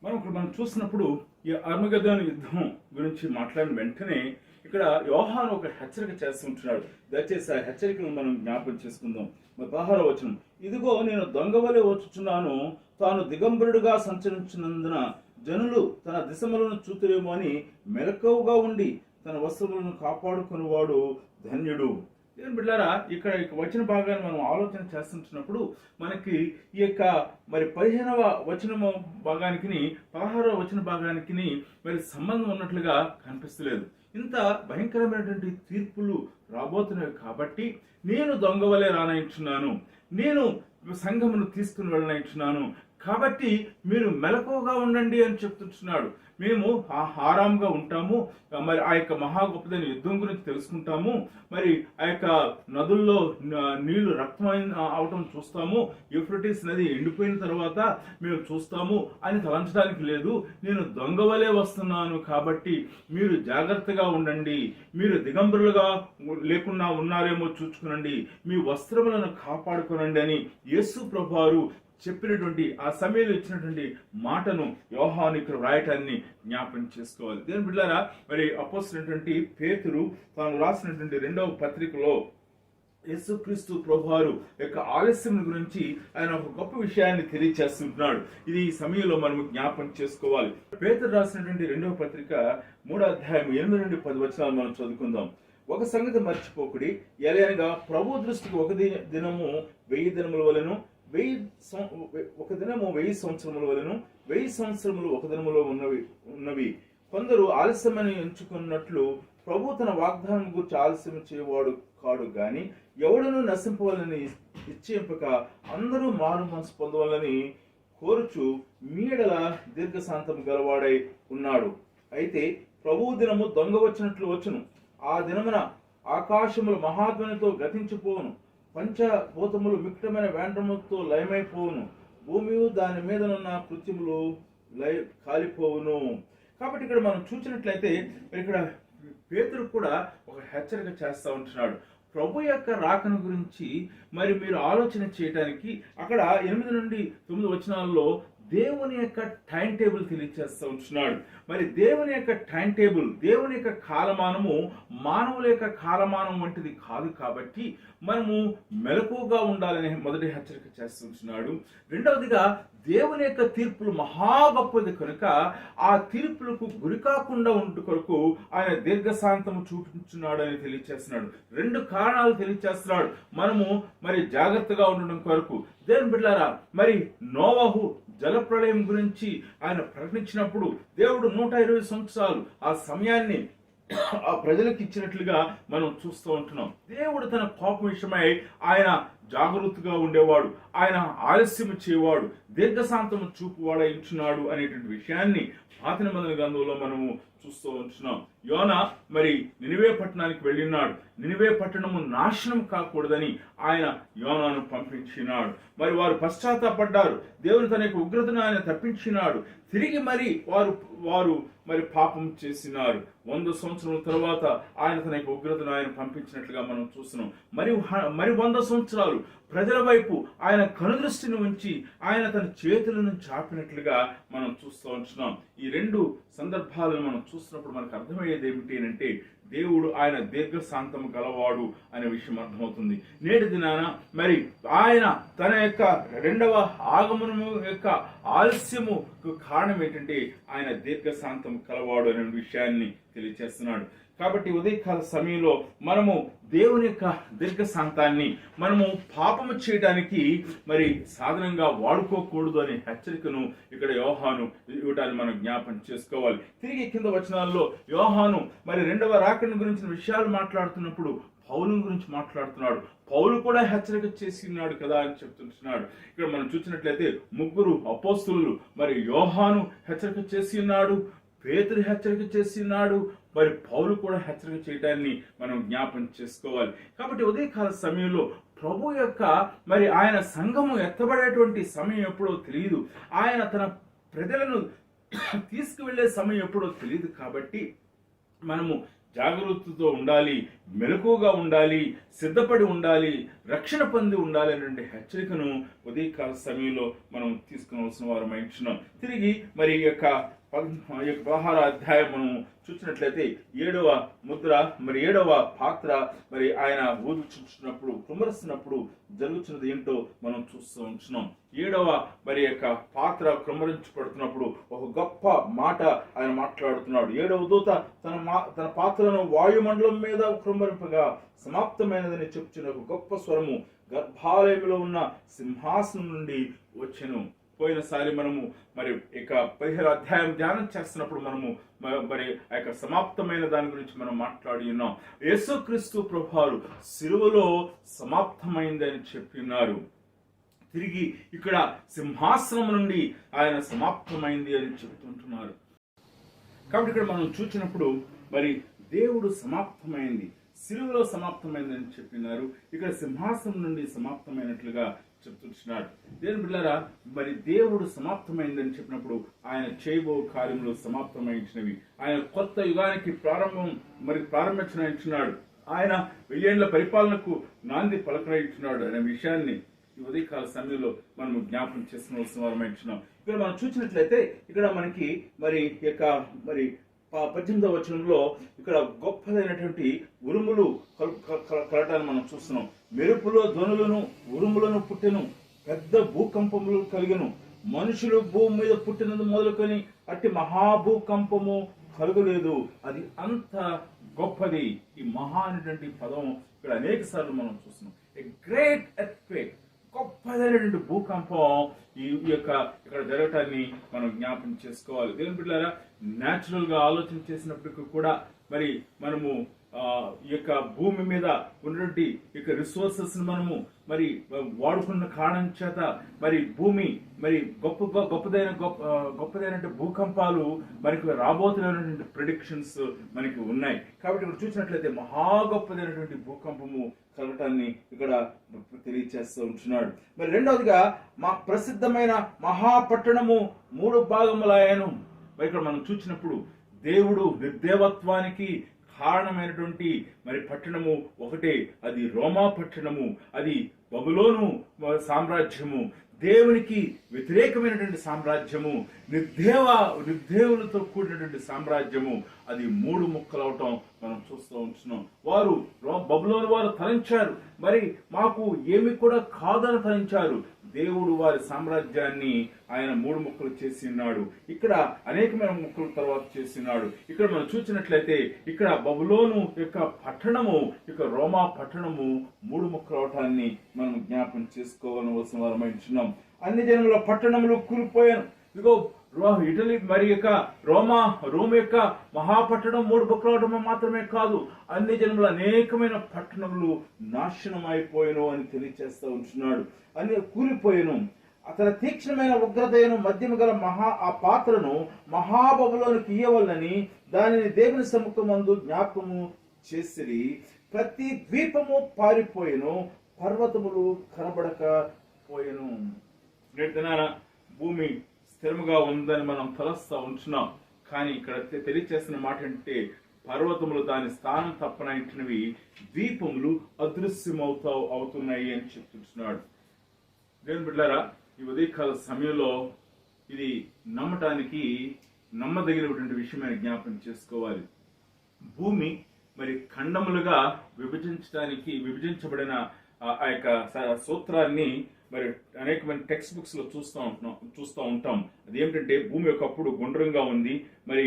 [SPEAKER 1] మనం చూసినప్పుడు ఈ అర్మగెద్దోను యుద్ధం గురించి మాట్లాడిన వెంటనే ఇక్కడ యోహాను ఒక హెచ్చరిక చేస్తూ ఉంటున్నాడు. దయచేసి ఆ హెచ్చరికను మనం జ్ఞాపకం చేసుకుందాం. 16వ వచనం, ఇదిగో నేను దొంగవలే వచ్చుచున్నాను, తాను దిగంబరుడుగా సంచరించినందున జనులు తన దిశములను చూతురేమో అని మెలకువగా ఉండి తన వస్తువులను కాపాడుకునేవాడు ధన్యుడు. దేవుని బిడ్డలారా, ఇక్కడ వచ్చిన భాగాన్ని మనం ఆలోచన చేస్తున్నప్పుడు మనకి ఈ యొక్క మరి 15వ వచనము భాగానికి 16వ వచన భాగానికి మరి సంబంధం ఉన్నట్లుగా కనిపిస్తలేదు. ఇంత భయంకరమైనటువంటి తీర్పులు రాబోతున్నాయి కాబట్టి నేను దొంగవలే రానయించున్నాను, నేను సంఘమును తీసుకుని వెళ్ళనయించున్నాను, కాబట్టి మీరు మెలకువగా ఉండండి అని చెప్తున్నాడు. మేము ఆరాంగా ఉంటాము, మరి ఆ యొక్క మహా గొప్పదైన యుద్ధం గురించి తెలుసుకుంటాము, మరి ఆ యొక్క నదుల్లో నీళ్లు రక్తమైన అవటం చూస్తాము, యూఫ్రటీస్ నది ఎండిపోయిన తర్వాత మేము చూస్తాము అని తలంచడానికి లేదు. నేను దొంగవలే వస్తున్నాను కాబట్టి మీరు జాగ్రత్తగా ఉండండి, మీరు దిగంబరులుగా లేకుండా ఉన్నారేమో చూసుకునండి, మీ వస్త్రములను కాపాడుకోనండి అని యేసు ప్రభువారు చెప్పినటువంటి ఆ సమయంలో ఇచ్చినటువంటి మాటను యోహాను ఇక్కడ రాయటాన్ని జ్ఞాపకం చేసుకోవాలి. దేని బిడ్డలారా, మరి అపోస్తలుడైనటువంటి పేతురు తాను రాసినటువంటి 2వ పత్రికలో యేసుక్రీస్తు ప్రభువారు యొక్క ఆలస్యం గురించి ఆయన ఒక గొప్ప విషయాన్ని తెలియచేస్తుంటున్నాడు. ఇది ఈ సమయంలో మనం జ్ఞాపకం చేసుకోవాలి. పేతురు రాసినటువంటి 2వ పత్రిక 3వ అధ్యాయం 8 నుండి 10 వచనాలు మనం చదువుకుందాం. ఒక సంగతి మర్చిపోకుడి, ఎలాగనగా ప్రభు దృష్టికి ఒక దినము 1000 దినముల వలెను, ఒక దినము 1000 సంవత్సరముల వలెను, 1000 సంవత్సరములు ఒక దినములో ఉన్నవి. కొందరు ఆలస్యమని ఎంచుకున్నట్లు ప్రభు తన వాగ్దానం గురించి ఆలస్యం చేయవాడు కాడు గాని ఎవడను నశింపవాలని ఇచ్చేంపక అందరూ మారు మనసు పొందవాలని కోరుచు మీడల దీర్ఘశాంతం గలవాడై ఉన్నాడు. అయితే ప్రభు దినము దొంగ వచ్చినట్లు వచ్చును. ఆ దినమున ఆకాశములు మహాధ్వనితో గతించిపోవును, పంచభూతములు మిక్తమైన వేండ్రముతో లయమైపోవును, భూమి దాని మీదనున్న కృత్యములు కాలిపోవును. కాబట్టి ఇక్కడ మనం చూసినట్లయితే ఇక్కడ పేతురు కూడా ఒక హెచ్చరిక చేస్తూ ఉంటున్నాడు. ప్రభు యొక్క రాకను గురించి మరి మీరు ఆలోచన చేయడానికి అక్కడ 8 నుండి 9 వచనాల్లో దేవుని యొక్క టైం టేబుల్ తెలియచేస్తూ ఉంటున్నాడు. మరి దేవుని యొక్క టైం టేబుల్, దేవుని యొక్క కాలమానము మానవుల యొక్క కాలమానం వంటిది కాదు కాబట్టి మనము మెలకువగా ఉండాలని మొదటి హెచ్చరిక చేస్తుంటున్నాడు. రెండవదిగా దేవుని యొక్క తీర్పులు మహా గొప్పది కనుక ఆ తీర్పులకు గురి కాకుండా ఉండు కొరకు ఆయన దీర్ఘశాంతము చూపించున్నాడు అని తెలియచేస్తున్నాడు. 2 కారణాలు తెలియచేస్తున్నాడు మనము మరి జాగ్రత్తగా ఉండడం కొరకు. దేవుని బిడ్డలారా, మరి నోవహు జలప్రళయం గురించి ఆయన ప్రకటించినప్పుడు దేవుడు 120 సంవత్సరాలు ఆ సమయాన్ని ఆ ప్రజలకు ఇచ్చినట్లుగా మనం చూస్తూ ఉంటున్నాం. దేవుడు తన కోపం విషయమై ఆయన జాగరూకతగా ఉండేవాడు, ఆయన ఆలస్యం చేయవాడు, దీర్ఘశాంతము చూపువాడై ఉంటున్నాడు అనేటువంటి విషయాన్ని పాత నిబంధన గ్రంథంలో మనము చూస్తూ ఉంటున్నాం. యోనా మరి నినివే పట్టణానికి వెళ్ళినాడు. నినివే పట్టణము నాశనం కాకూడదని ఆయన యోనాను పంపించినాడు. మరి వారు పశ్చాత్తాపడ్డారు, దేవుని తన యొక్క ఉగ్రతను ఆయన తప్పించినాడు. తిరిగి మరి వారు మరి పాపం చేసినారు. 100 సంవత్సరాల తర్వాత ఆయన తన యొక్క ఉగ్రతను ఆయన పంపించినట్లుగా మనం చూస్తున్నాం. మరి 100 సంవత్సరాలు ప్రజల వైపు ఆయన కనుదృష్టిని ఉంచి ఆయన తన చేతులను చాపినట్లుగా మనం చూస్తూ ఉంటున్నాం. ఈ 2 సందర్భాలను మనం చూస్తున్నప్పుడు మనకు అర్థమయ్యేది ఏమిటి అంటే దేవుడు ఆయన దీర్ఘశాంతము గలవాడు అనే విషయం అర్థమవుతుంది. నేటి దినాన మరి ఆయన తన యొక్క 2వ ఆగమనము యొక్క ఆలస్యము కారణం ఏంటంటే ఆయన దీర్ఘశాంతం కలవాడు అనే విషయాన్ని తెలియచేస్తున్నాడు. కాబట్టి ఉదయకాల సమయంలో మనము దేవుని యొక్క దీర్ఘశాంతాన్ని మనము పాపము చేయడానికి మరి సాధనంగా వాడుకోకూడదు అనే హెచ్చరికను ఇక్కడ యోహాను ఇవ్వటాన్ని మనం జ్ఞాపకం చేసుకోవాలి. తిరిగి కింద వచనాల్లో యోహాను మరి 2వ రాకడ గురించిన విషయాలు మాట్లాడుతున్నప్పుడు పౌలు గురించి మాట్లాడుతున్నాడు. పౌలు కూడా హెచ్చరిక చేసి ఉన్నాడు కదా అని చెప్తున్నాడు. ఇక్కడ మనం చూసినట్లయితే 3 అపోస్తలులు, మరి యోహాను హెచ్చరిక చేసి ఉన్నాడు, పేతురు హెచ్చరిక చేసి ఉన్నాడు, మరి పౌలు కూడా హెచ్చరిక చేయడాన్ని మనం జ్ఞాపం చేసుకోవాలి. కాబట్టి ఉదయకాల సమయంలో ప్రభు యొక్క మరి ఆయన సంఘము ఎత్తబడేటువంటి సమయం ఎప్పుడో తెలియదు, ఆయన తన ప్రజలను తీసుకువెళ్లే సమయం ఎప్పుడో తెలియదు. కాబట్టి మనము జాగ్రత్తతో ఉండాలి, మెలకుగా ఉండాలి, సిద్ధపడి ఉండాలి, రక్షణ పొంది ఉండాలి అనే హెచ్చరికను ఉదయకాల సమయంలో మనం తీసుకునవలసిన వారం అయించున్నాం. తిరిగి మరి ఈ యొక్క 16వ అధ్యాయం మనం చూసినట్లయితే 7వ ముద్ర, మరి 7వ పాత్ర మరి ఆయన ఊదుచున్నప్పుడు, కుమ్మరిస్తున్నప్పుడు జరుగుతున్నది ఏంటో మనం చూస్తూ ఉంటున్నాం. 7వ మరి యొక్క పాత్ర కుమ్మరించబడుతున్నప్పుడు ఒక గొప్ప మాట ఆయన మాట్లాడుతున్నాడు. 7వ దూత తన పాత్రను వాయుమండలం మీద కుమ్మరింపగా సమాప్తమైనదని చెప్పుచున్న ఒక గొప్ప స్వరము గర్భాలయంలో ఉన్న సింహాసనం నుండి వచ్చెను. పోయినసారి మనము మరి ఇక 17వ అధ్యాయం ధ్యానం చేస్తున్నప్పుడు మనము మరి ఆ యొక్క సమాప్తమైన దాని గురించి మనం మాట్లాడి ఉన్నాం. యేసుక్రీస్తు ప్రభువారు సిలువలో సమాప్తమైంది అని చెప్పినారు. తిరిగి ఇక్కడ సింహాసనం నుండి ఆయన సమాప్తమైంది అని చెప్తుంటున్నారు. కాబట్టి ఇక్కడ మనం చూసినప్పుడు మరి దేవుడు సమాప్తమైంది, సిలువలో సమాప్తమైందని చెప్పినారు. ఇక్కడ సింహాసనం నుండి సమాప్తమైనట్లుగా చెప్తున్నాడు. దేవుని బిడ్డలారా, మరి దేవుడు సమాప్తమైందని చెప్పినప్పుడు ఆయన చేయబో కార్యములు సమాప్తమైంచినవి. ఆయన కొత్త యుగానికి ప్రారంభించినాడు. ఆయన 1000 ఏళ్ల పరిపాలనకు నాంది పలకరించున్నాడు అనే విషయాన్ని ఈ ఉదయకాల సమయంలో మనము జ్ఞాపకం చేసుకోవాల్సిన వారం అంటున్నాం. ఇక్కడ మనం చూసినట్లయితే ఇక్కడ మనకి మరి యొక్క మరి 18వ వచనంలో ఇక్కడ గొప్పదైనటువంటి ఉరుములు కలటాన్ని మనం చూస్తున్నాం. మెరుపులో ధ్వనులను ఉరుములను పుట్టెను, పెద్ద భూకంపములు కలిగెను, మనుషులు భూమి మీద పుట్టినది మొదలుకొని అట్టి మహాభూకంపము కలగలేదు. అది అంత గొప్పది. ఈ మహా అనేటువంటి పదం ఇక్కడ అనేక సార్లు మనం చూస్తున్నాం. ఏ గ్రేట్ ఎర్త్క్వేక్, గొప్పదైనటువంటి భూకంపం ఈ యొక్క ఇక్కడ జరగటాన్ని మనం జ్ఞాపకం చేసుకోవాలి. దేవుని బిడ్డలారా, న్యాచురల్ గా ఆలోచన చేసినప్పటికీ కూడా మరి మనము ఈ యొక్క భూమి మీద ఉన్నటువంటి యొక్క రిసోర్సెస్ మనము వాడుకున్న కారణం చేత మరి భూమి మరి గొప్పదైన భూకంపాలు మనకి రాబోతున్నటువంటి ప్రిడిక్షన్స్ మనకి ఉన్నాయి. కాబట్టి ఇక్కడ చూసినట్లయితే మహా గొప్పదైనటువంటి భూకంపము కలగటాన్ని ఇక్కడ తెలియచేస్తూ ఉంటున్నాడు. మరి రెండవదిగా ప్రసిద్ధమైన మహాపట్టణము 3 భాగములాయను. మరి ఇక్కడ మనం చూసినప్పుడు దేవుడు నిర్దేవత్వానికి కారణమైనటువంటి మరి పట్టణము ఒకటే, అది రోమా పట్టణము. అది బబులోను సామ్రాజ్యము, దేవునికి వ్యతిరేకమైనటువంటి సామ్రాజ్యము, నిర్దేవులతో కూడినటువంటి సామ్రాజ్యము. అది 3 ముక్కలవటం మనం చూస్తూ ఉంటున్నాం. బబులోను వారు తలంచారు, మరి మాకు ఏమి కూడా కాదని తలంచారు. దేవుడు వారి సామ్రాజ్యాన్ని ఆయన 3 ముక్కలు చేసి ఉన్నాడు. ఇక్కడ అనేకమైన ముక్కలు తర్వాత చేసినాడు. ఇక్కడ మనం చూసినట్లయితే ఇక్కడ బబులోను యొక్క పట్టణము, ఇక రోమా పట్టణము 3 ముక్కలు అవటాన్ని మనం జ్ఞాపకం చేసుకోవాల్సిన వారమైంటున్నాం. అన్ని జనముల పట్టణములు కూలిపోయాను. ఇదిగో ఇటలీ మరి యొక్క రోమ్ యొక్క మహాపట్టణం 3 ముక్కలు అవడం మాత్రమే కాదు, అన్ని జనముల అనేకమైన పట్టణములు నాశనం అయిపోయాను అని తెలియచేస్తూ ఉంటున్నాడు. అన్ని కూలిపోయాను. అతని తీక్షణమైన ఉగ్రతను మధ్యము గల ఆ పాత్రను మహాబబులోనికి ఇయ్యవలనని దానిని దేవుని సముఖమందు జ్ఞాపకము చేసిరి. ప్రతి ద్వీపము పారిపోయెను, పర్వతములు కనబడకపోయెను. నేటిదినాన భూమి స్థిరముగా ఉందని మనం తలస్తా ఉంటున్నాం. కానీ ఇక్కడ తెలియచేస్తున్న మాట అంటే పర్వతములు దాని స్థానం తప్పనైనవి, ద్వీపములు అవుతున్నాయి అని చెప్తున్నాడు. దేవుని బిడ్డలారా, ఈ ఉదయకాల సమయంలో ఇది నమ్మదగినటువంటి విషయమైన జ్ఞాపకం చేసుకోవాలి. భూమి మరి ఖండములుగా విభజించబడిన ఆ యొక్క సూత్రాన్ని మరి అనేకమైన టెక్స్ట్ బుక్స్ లో చూస్తూ ఉంటాం. అదేమిటంటే భూమి ఒకప్పుడు గుండ్రంగా ఉంది, మరి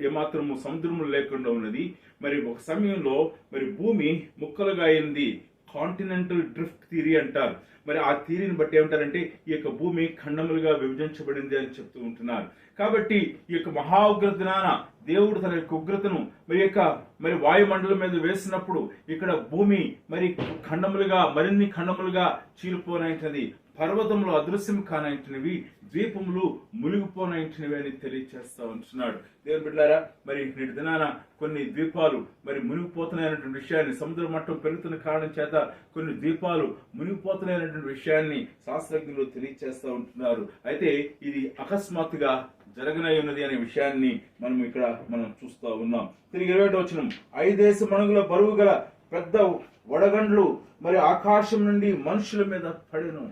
[SPEAKER 1] ఏమాత్రము సముద్రములు లేకుండా ఉన్నది. మరి ఒక సమయంలో మరి భూమి ముక్కలుగా అయింది, కాంటినెంటల్ డ్రిఫ్ట్ థియరీ అంటారు. మరి ఆ థియరీని బట్టి ఏమంటారంటే ఈ యొక్క భూమి ఖండములుగా విభజించబడింది అని చెప్తూ ఉంటున్నారు. కాబట్టి ఈ యొక్క మహా ఉగ్రత దినాన దేవుడు తన యొక్క ఉగ్రతను మరి వాయుమండలం మీద వేసినప్పుడు ఇక్కడ భూమి మరి ఖండములుగా మరిన్ని ఖండములుగా చీలిపోనైంటది, పర్వతములు అదృశ్యం కానైంటినవి, ద్వీపములు మునిగిపోనైంటినవి అని తెలియచేస్తా ఉంటున్నాడు. దేవుని బిడ్డలారా, మరి నేటి దినాన కొన్ని ద్వీపాలు మరి మునిగిపోతున్నాయన్నటువంటి విషయాన్ని, సముద్ర మట్టం పెరుగుతున్న కారణం చేత కొన్ని ద్వీపాలు మునిగిపోతున్నాయన్నటువంటి విషయాన్ని శాస్త్రజ్ఞులు తెలియచేస్తా ఉంటున్నారు. అయితే ఇది అకస్మాత్తుగా జరగనై ఉన్నది అనే విషయాన్ని మనం చూస్తా ఉన్నాం. తిరిగి 20వ వచనం, 5 మణుగుల బరువు గల పెద్ద వడగండ్లు మరి ఆకాశం నుండి మనుషుల మీద పడెను.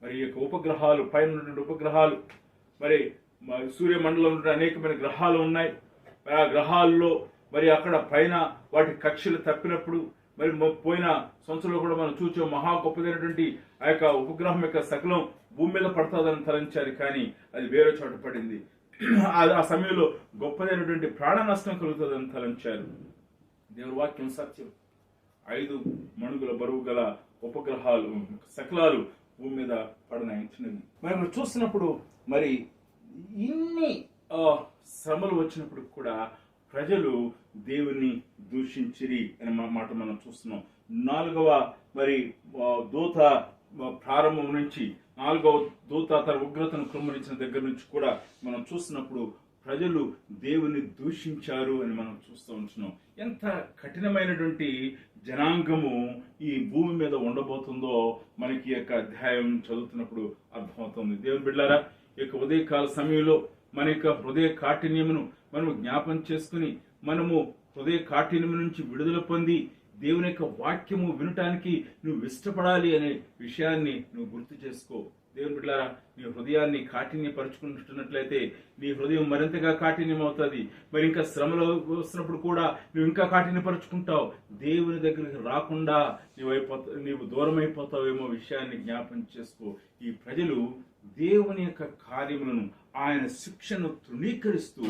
[SPEAKER 1] మరి ఈ యొక్క ఉపగ్రహాలు, పైన ఉన్నటువంటి ఉపగ్రహాలు, మరి సూర్యమండలంలో ఉన్న అనేకమైన గ్రహాలు ఉన్నాయి. మరి ఆ గ్రహాల్లో మరి అక్కడ పైన వాటి కక్షలు తప్పినప్పుడు మరి పోయిన సంవత్సరంలో కూడా మనం చూసాం, మహా గొప్పదైనటువంటి ఆ యొక్క ఉపగ్రహం యొక్క శకలం భూమి మీద పడుతుందని తలంచారు, కానీ అది వేరే చోట పడింది. ఆ సమయంలో గొప్పదైనటువంటి ప్రాణ నష్టం కలుగుతుందని తలంచారు. దేవుని వాక్యం సత్యం. 5 మణుగుల బరువు గల ఉపగ్రహాలు, శకలాలు భూమి మీద పడనాయించినవి. మనం చూస్తున్నప్పుడు మరి ఇన్ని శ్రమలు వచ్చినప్పుడు కూడా ప్రజలు దేవుని దూషించిరి అనే మాట మనం చూస్తున్నాం. 4వ మరి దూత ప్రారంభం నుంచి 4వ దూత తన ఉగ్రతను కుమ్మరించిన దగ్గర నుంచి కూడా మనం చూస్తున్నప్పుడు ప్రజలు దేవుని దూషించారు అని మనం చూస్తూ ఉంటున్నాం. ఎంత కఠినమైనటువంటి జనాంగము ఈ భూమి మీద ఉండబోతుందో మనకి ఈ యొక్క అధ్యాయం చదువుతున్నప్పుడు అర్థమవుతుంది. దేవుని బిడ్డలారా, ఈ యొక్క ఉదయకాల సమయంలో మన యొక్క హృదయ కాఠిన్యమును మనము జ్ఞాపం చేసుకుని మనము హృదయ కాఠిన్యము నుంచి విడుదల పొంది దేవుని యొక్క వాక్యము వినటానికి నువ్వు ఇష్టపడాలి అనే విషయాన్ని నువ్వు గుర్తు చేసుకో. దేవుని బిడ్డలారా, నీ హృదయాన్ని కాఠిన్యపరుచుకుంటున్నట్లయితే నీ హృదయం మరింతగా కాఠిన్యం అవుతుంది. మరి ఇంకా శ్రమలు వస్తున్నప్పుడు కూడా నువ్వు ఇంకా కాఠిన్యపరుచుకుంటావు. దేవుని దగ్గరికి రాకుండా నీవు దూరం అయిపోతావేమో విషయాన్ని జ్ఞాపం చేసుకో. ఈ ప్రజలు దేవుని యొక్క కార్యములను, ఆయన శిక్షను తృణీకరిస్తూ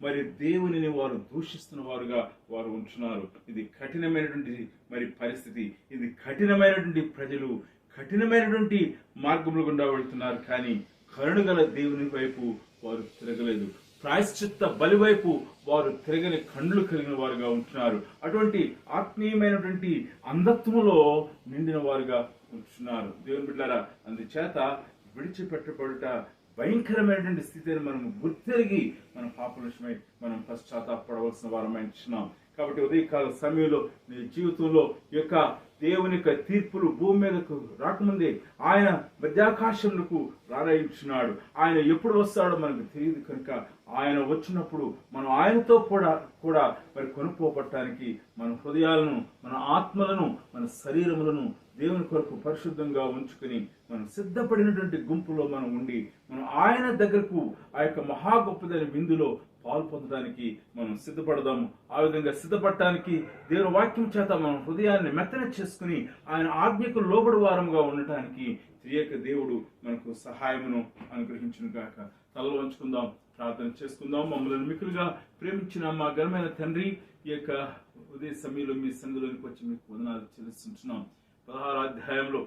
[SPEAKER 1] మరి దేవునిని వారు దూషిస్తున్న వారుగా వారు ఉంటున్నారు. ఇది కఠినమైనటువంటి మరి పరిస్థితి. ఇది కఠినమైనటువంటి ప్రజలు కఠినమైనటువంటి మార్గములు గుండా వెళ్తున్నారు, కానీ కరుణగల దేవుని వైపు వారు తిరగలేదు. ప్రాయశ్చిత్త బలి వైపు వారు తిరగని కండ్లు కలిగిన వారుగా ఉంటున్నారు. అటువంటి ఆత్మీయమైనటువంటి అంధత్వంలో నిండిన వారుగా ఉంటున్నారు. దేవుని బిడ్డలారా, అందుచేత విడిచిపెట్టబడుట భయంకరమైనటువంటి స్థితిని మనం గుర్తెరిగి మన పాపలక్ష్మై మనం పశ్చాత్తాపడవలసిన వారమైంటున్నాం. కాబట్టి ఉదయకాల సమయంలో నీ జీవితంలో యొక్క దేవుని యొక్క తీర్పులు భూమి మీదకు రాకముందే ఆయన మధ్యాకాశములకు రారాయించున్నాడు. ఆయన ఎప్పుడు వస్తాడో మనకు తెలియదు కనుక ఆయన వచ్చినప్పుడు మనం ఆయనతో కూడా మరి కొనుక్కోబట్టడానికి మన హృదయాలను, మన ఆత్మలను, మన శరీరములను దేవుని కొరకు పరిశుద్ధంగా ఉంచుకుని మనం సిద్ధపడినటువంటి గుంపులో మనం ఉండి మనం ఆయన దగ్గరకు ఆ యొక్క మహా గొప్పదైన విందులో పాలు పొందడానికి మనం సిద్ధపడదాము. ఆ విధంగా సిద్ధపడటానికి దేవుని వాక్యం చేత మనం హృదయాన్ని మెత్తన చేసుకుని ఆయన ఆజ్ఞకు లోబడి వారంగా ఉండటానికి త్రియేక దేవుడు మనకు సహాయమును అనుగ్రహించును గాక. తలలో వంచుకుందాం, ప్రార్థన చేసుకుందాం. మమ్మల్ని మిక్కులుగా ప్రేమించిన మా ఘనమైన తండ్రి, ఈ యొక్క ఉదయ సమయంలో మీ సందులోనికి వచ్చి మీకు వందనాలు చెల్లిస్తుంటున్నాం. 16వ అధ్యాయంలో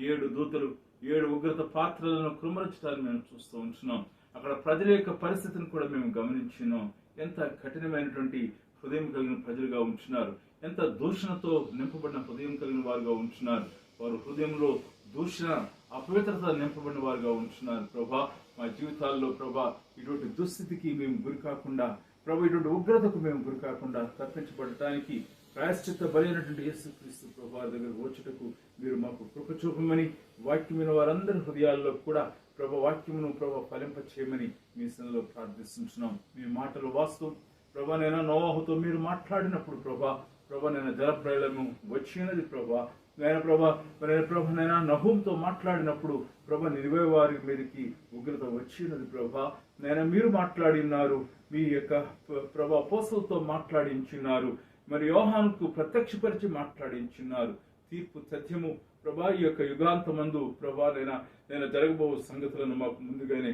[SPEAKER 1] 7 దూతలు 7 ఉగ్రత పాత్రలను కృమరించడాన్ని మేము చూస్తూ ఉంటున్నాం. అక్కడ ప్రజల యొక్క పరిస్థితిని కూడా మేము గమనించినాం. ఎంత కఠినమైనటువంటి హృదయం కలిగిన ప్రజలుగా ఉంటున్నారు, ఎంత దూషణతో నింపబడిన హృదయం కలిగిన వారుగా ఉంటున్నారు. వారు హృదయంలో దూషణ, అపవిత్రత నింపబడిన వారుగా ఉంటున్నారు. ప్రభా, మా జీవితాల్లో ప్రభా ఇటువంటి దుస్థితికి మేము గురి కాకుండా, ప్రభా ఇటువంటి ఉగ్రతకు మేము గురి కాకుండా తప్పించబడటానికి ప్రాయశ్చిత్త బలైనటువంటి యేసుక్రీస్తు ప్రభా దగ్గర వచ్చుటకు మీరు మాకు కృప చూపమని, వాక్యమైన వారందరి హృదయాల్లో కూడా ప్రభా వాక్యమును ప్రభా ఫలింప చేయమని మీ సన్నిధిలో ప్రార్థిస్తున్నాం. మీ మాటలు వాస్తవం ప్రభా. నేను నోవాహుతో మీరు మాట్లాడినప్పుడు ప్రభా నేను జలప్రళయము వచ్చినది ప్రభా. నేను నహూముతో మాట్లాడినప్పుడు ప్రభా నినివే వారి మీదకి ఉగ్రత వచ్చినది ప్రభా. మీరు మాట్లాడినారు, మీ యొక్క ప్రభా అపోస్తలుతో మాట్లాడించున్నారు, మరి యోహానుకు ప్రత్యక్షపరిచి మాట్లాడించున్నారు. తీర్పు సత్యము ప్రభా ఈ యొక్క యుగాంతమందు ప్రభా నేను జరగబో సంగతులను మాకు ముందుగానే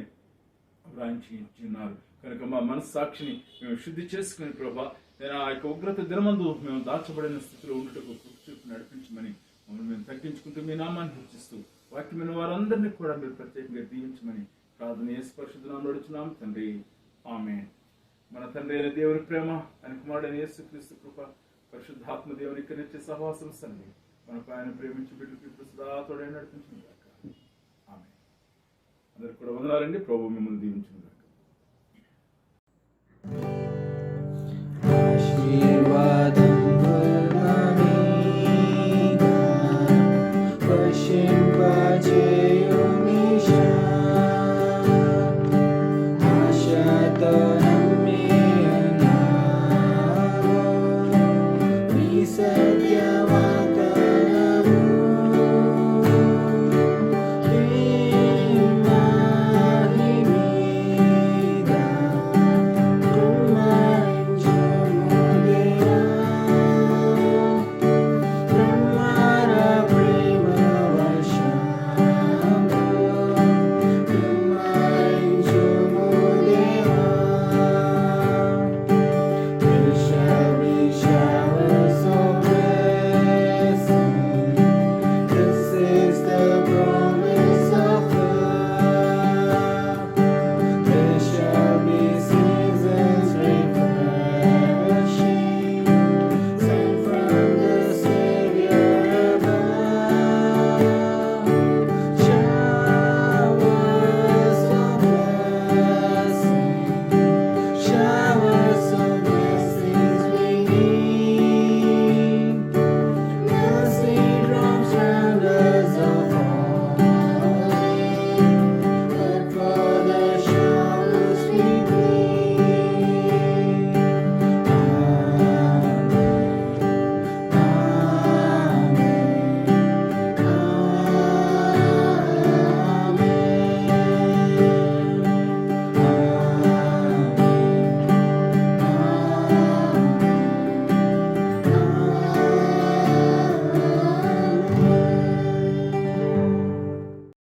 [SPEAKER 1] వ్రాయించి ఇచ్చిన్నారు కనుక మా మనస్సాక్షిని మేము శుద్ధి చేసుకుని ప్రభా నేను ఆ యొక్క ఉగ్రత దినమందు మేము దాచబడిన స్థితిలో ఉండటకు వైపు నడిపించమని మమ్మల్ని మేము తగ్గించుకుంటూ మీ నామాన్ని హెచ్చిస్తూ వాక్యమైన వారందరినీ కూడా మీరు ప్రత్యేకంగా దీవించమని ప్రార్థన యేసు పరిశుద్ధ నామములో అడుగుచున్నాం తండ్రి. ఆమేన్. మన తండ్రి అయిన దేవుని ప్రేమ, ఆయన కుమారుడైన యేసుక్రీస్తు కృప, పరిశుద్ధాత్మ దేవునికి నిత్య సహవాసం సండి మనకు ఆయన ప్రేమించి బిడ్డలకు ఇప్పుడు సదా తోడై నడిపించును గాక. ఆమేన్. అందరికి కూడా వందనాలండి. ప్రభు మిమ్మల్ని దీవించును గాక.